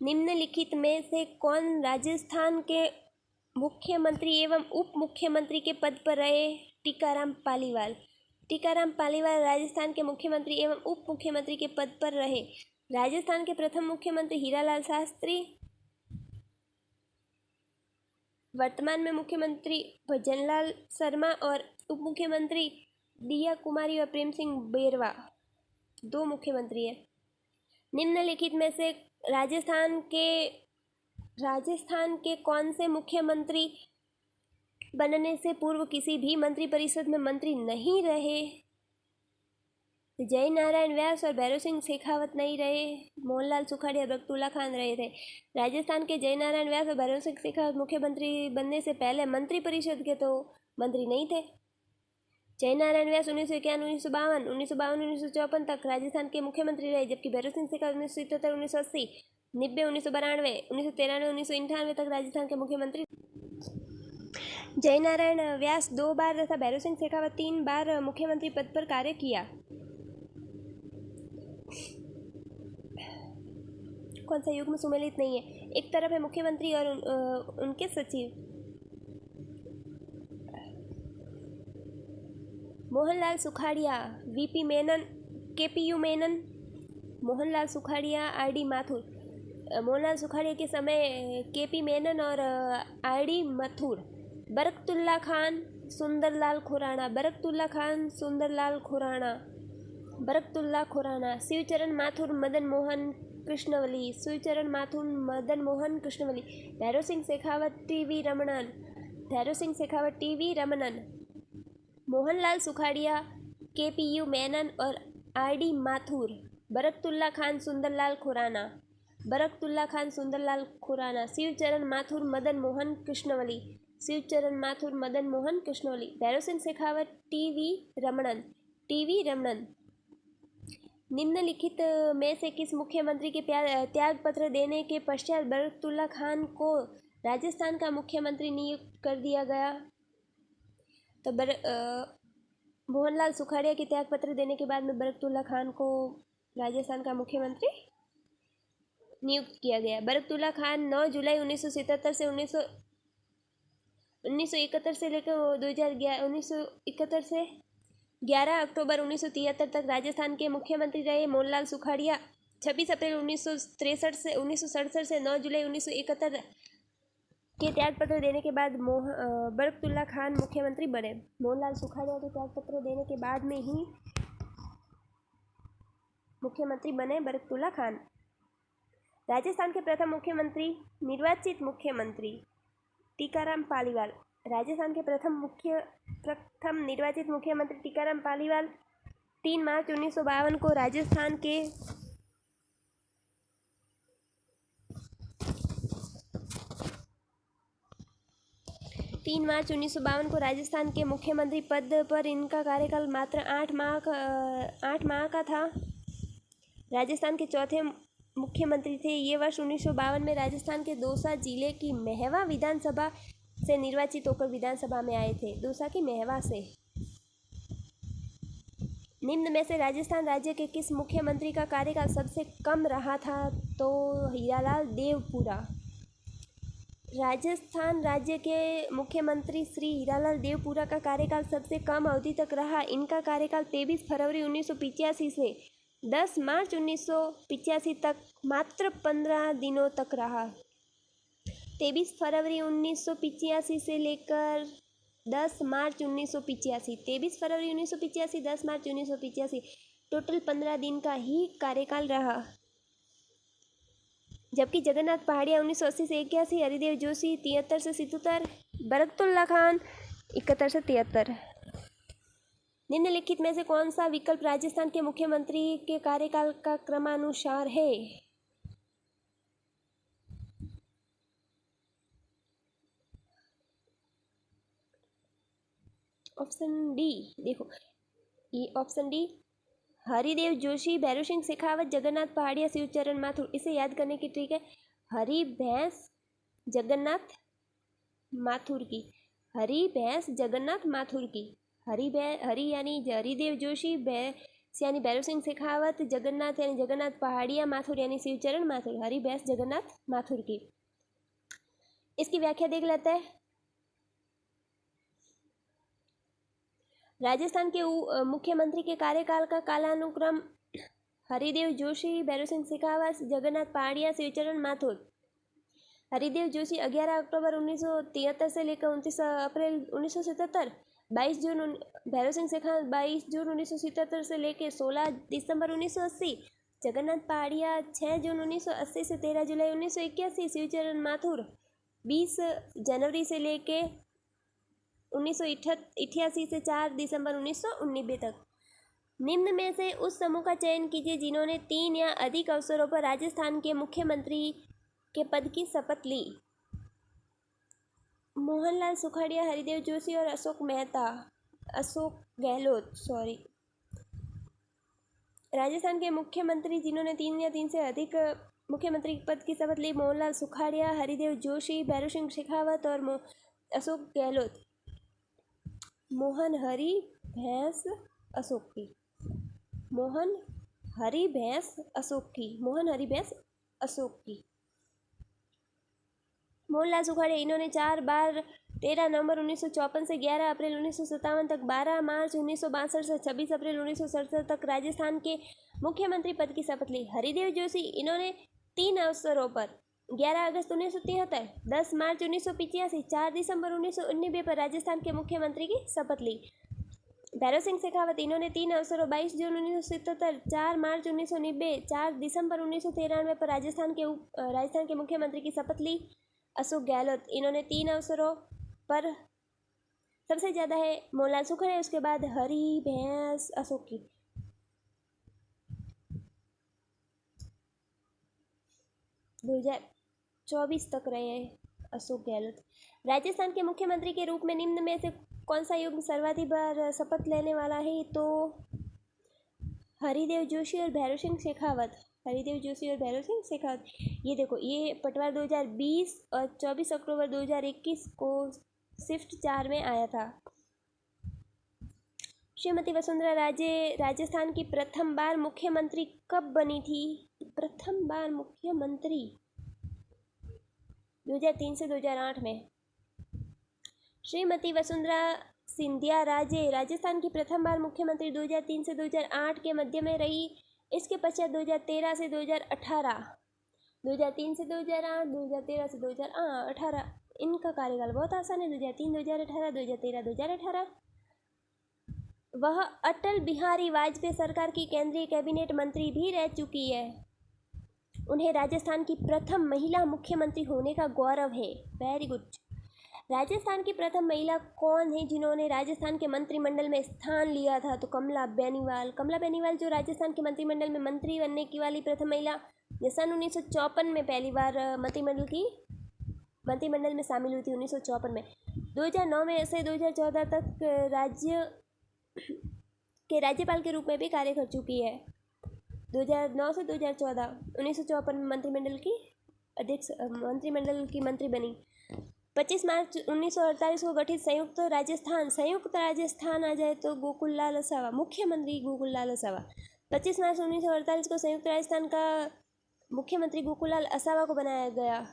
निम्नलिखित में से कौन राजस्थान के मुख्यमंत्री एवं उप मुख्यमंत्री के पद पर रहे। टीकाराम पालीवाल राजस्थान के मुख्यमंत्री एवं उप मुख्यमंत्री के पद पर रहे। राजस्थान के प्रथम मुख्यमंत्री हीरालाल शास्त्री, वर्तमान में मुख्यमंत्री भजनलाल शर्मा और उप मुख्यमंत्री दिया कुमारी और प्रेम सिंह बेरवा, 2 मुख्यमंत्री हैं। निम्नलिखित में से राजस्थान के कौन से मुख्यमंत्री बनने से पूर्व किसी भी मंत्री परिषद में मंत्री नहीं रहे। जय नारायण व्यास और भैरव सिंह शेखावत नहीं रहे। मोहनलाल सुखाड़िया, बरकतुल्ला खान रहे थे। राजस्थान के जय नारायण व्यास और भैरव सिंह शेखावत मुख्यमंत्री बनने से पहले मंत्री परिषद के तो मंत्री नहीं थे। जय नारायण व्यास 1951, 1952, 1954 तक राजस्थान के मुख्यमंत्री रहे, जबकि भैरव सिंह शेखावत 1977, 1980, 1990, 1992, 1993, 1998 तक राजस्थान के मुख्यमंत्री। जय नारायण व्यास 2 बार तथा भैरव सिंह शेखावत 3 बार मुख्यमंत्री पद पर कार्य किया। कौन सा युग्म सुमेलित नहीं है। एक तरफ है मुख्यमंत्री और उनके सचिव। Mohanlal Sukhadia, VP Menon, KPU Menon, Mohanlal Sukhadia, RD Mathur. Mohanlal Sukhadia के समय केपी मेनन और RD Mathur. Barkatullah Khan, Sundarlal Khurana, Barkatullah Khurana. Shivcharan Mathur, Madan Mohan Krishnavali. Bhairav Singh Shekhawat, TV Ramanan. Mohanlal Sukhadia, KPU Menon और आरडी माथुर। बरकतुल्ला खान, सुंदरलाल खुराना। शिवचरण माथुर, मदन मोहन कृष्णवली। भैरव सिंह शेखावत, टीवी रमणन। निम्नलिखित में से किस मुख्यमंत्री के त्याग पत्र देने के पश्चात बरकतुल्ला खान को राजस्थान का मुख्यमंत्री नियुक्त कर दिया गया। तो मोहनलाल सुखाड़िया के त्याग पत्र देने के बाद में बरकतुल्ला खान को राजस्थान का मुख्यमंत्री नियुक्त किया गया। बरकतुल्ला खान 9 जुलाई 1977 से 1971 से लेकर 1971 से 11 अक्टूबर 1973 तक राजस्थान के मुख्यमंत्री रहे। मोहनलाल सुखाड़िया 26 अप्रैल 1967 से 9 जुलाई 1971 के त्याग पत्र देने के बाद बरकतुल्ला खान मुख्यमंत्री बने। मोहनलाल सुखाड़िया के त्याग पत्र देने के बाद में ही मुख्यमंत्री बने बरकतुल्ला खान। राजस्थान के प्रथम मुख्यमंत्री निर्वाचित मुख्यमंत्री टीकाराम पालीवाल। राजस्थान के प्रथम निर्वाचित मुख्यमंत्री टीकाराम पालीवाल 3 मार्च 1952 को राजस्थान के 3 मार्च 1952 को राजस्थान के मुख्यमंत्री पद पर इनका कार्यकाल मात्र 8 माह का था। राजस्थान के चौथे मुख्यमंत्री थे। ये वर्ष 1952 में राजस्थान के दौसा जिले की महवा विधानसभा से निर्वाचित होकर विधानसभा में आए थे। दौसा की महवा से। निम्न में से राजस्थान राज्य के किस मुख्यमंत्री का कार्यकाल सबसे कम रहा था? तो हीरालाल देवपुरा। राजस्थान राज्य के मुख्यमंत्री श्री हीरालाल देवपुरा का कार्यकाल सबसे कम अवधि तक रहा। इनका कार्यकाल 23 फरवरी 1985 से 10 मार्च 1985 तक मात्र 15 दिनों तक रहा। 23 फरवरी 1985 से लेकर 10 मार्च 1985, 23 फरवरी 1985, 10 मार्च 1985, टोटल 15 दिन का ही कार्यकाल रहा। जबकि जगन्नाथ पहाड़िया 1980 से 81, हरिदेव जोशी 73 से 77, बरकतुल्ला खान 71 से 73। निम्नलिखित में से कौन सा विकल्प राजस्थान के मुख्यमंत्री के कार्यकाल का क्रमानुसार है? Option D. देखो ये ऑप्शन डी, हरिदेव जोशी, भैरव सिंह शेखावत, जगन्नाथ पहाड़िया, शिवचरण माथुर। इसे याद करने की ट्रिक है हरि भैंस जगन्नाथ माथुर की। हरि भैंस जगन्नाथ माथुर की। हरि यानी हरिदेव जोशी, भैंस यानी भैरव सिंह शेखावत, जगन्नाथ यानी जगन्नाथ पहाड़िया, माथुर यानी शिवचरण माथुर। हरि भैंस जगन्नाथ माथुर की। इसकी व्याख्या देख लेते हैं। राजस्थान के मुख्यमंत्री के कार्यकाल का कालानुक्रम हरिदेव जोशी, भैरव सिंह शेखावत, जगन्नाथ पहाड़िया, शिवचरण माथुर। हरिदेव जोशी 11 अक्टूबर 1973 से लेकर 29 अप्रैल 1977, 22 जून, भैरव सिंह शेखावत 22 जून 1977 से लेकर 16 दिसंबर 1980, जगन्नाथ पहाड़िया 6 जून 1980 से 13 जुलाई 1981, शिवचरण माथुर 20 जनवरी से लेकर 1988 से 4 दिसंबर 1989 तक। निम्न में से उस समूह का चयन कीजिए जिन्होंने 3 या अधिक अवसरों पर राजस्थान के मुख्यमंत्री के पद की शपथ ली। मोहनलाल सुखाड़िया, हरिदेव जोशी और अशोक गहलोत। राजस्थान के मुख्यमंत्री जिन्होंने 3 या 3 से अधिक मुख्यमंत्री के पद की शपथ ली: मोहनलाल सुखाड़िया, हरिदेव जोशी, भैरव सिंह शेखावत और अशोक गहलोत। मोहन हरि भैंस अशोक की। मोहन हरि भैंस अशोक की। मोहनलाल सुखाड़िया इन्होंने 4 बार 13 नवंबर 1954 से 11 अप्रैल 1957 तक, 12 मार्च 1962 से 26 अप्रैल 1967 तक राजस्थान के मुख्यमंत्री पद की शपथ ली। हरिदेव जोशी इन्होंने 3 अवसरों पर 11 अगस्त 1973, 10 मार्च 1985, 4 दिसंबर 1989 पर राजस्थान के मुख्यमंत्री की शपथ ली। भैरव सिंह शेखावत इन्होंने 3 अवसरों 22 जून 1977, 4 मार्च 1990, 4 दिसंबर 1993 पर राजस्थान के मुख्यमंत्री की शपथ ली। अशोक गहलोत इन्होंने 3 अवसरों पर, सबसे ज़्यादा है मोहनलाल सुखाड़िया, उसके बाद हरि भैंस अशोक की। 2024 तक रहे हैं अशोक गहलोत। राजस्थान के मुख्यमंत्री के रूप में निम्न में से कौन सा युग्म सर्वाधिक बार शपथ लेने वाला है? तो हरिदेव जोशी और भैरव सिंह शेखावत। ये देखो, ये पटवार 2020 और 24 अक्टूबर 2021 को शिफ्ट 4 में आया था। श्रीमती वसुंधरा राजे राजस्थान की प्रथम बार मुख्यमंत्री कब बनी थी? प्रथम बार मुख्यमंत्री 2003 से 2008 में। श्रीमती वसुंधरा सिंधिया राजे राजस्थान की प्रथम बार मुख्यमंत्री 2003 से 2008 के मध्य में रही। इसके पश्चात 2013 से 2018, 2003 से 2008, 2013 से 2018 इनका कार्यकाल बहुत आसान है। 2003, 2018, 2013, 2018। वह अटल बिहारी वाजपेयी सरकार की केंद्रीय कैबिनेट मंत्री भी रह चुकी है। उन्हें राजस्थान की प्रथम महिला मुख्यमंत्री होने का गौरव है। Very good. राजस्थान की प्रथम महिला कौन है जिन्होंने राजस्थान के मंत्रिमंडल में स्थान लिया था? तो कमला बेनीवाल। कमला बेनीवाल जो राजस्थान के मंत्रिमंडल में मंत्री बनने की वाली प्रथम महिला, ये सन 1954 में पहली बार मंत्रिमंडल में शामिल हुई थी, 1954 में। 2009 में से 2014 तक राज्य के राज्यपाल के रूप में भी कार्य कर चुकी है। 2009 से 2014, 1954 में मंत्रिमंडल की मंत्री बनी। 25 मार्च 1948 को गठित संयुक्त राजस्थान आ जाए तो गोकुललाल असावा, मुख्यमंत्री गोकुललाल असावा। 25 मार्च 1948 को संयुक्त राजस्थान का मुख्यमंत्री गोकुललाल असावा को बनाया गया।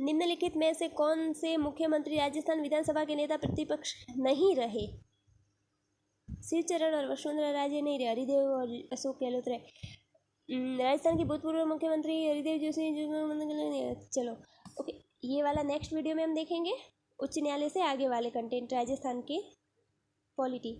निम्नलिखित में से कौन से मुख्यमंत्री राजस्थान विधानसभा के नेता प्रतिपक्ष नहीं रहे? शिवचरण और वसुंधरा राजे नहीं रहे, हरिदेव और अशोक गहलोत रहे। राजस्थान के भूतपूर्व मुख्यमंत्री हरिदेव जोशी। चलो ओके, ये वाला नेक्स्ट वीडियो में हम देखेंगे। उच्च न्यायालय से आगे वाले कंटेंट, राजस्थान के पॉलिटी।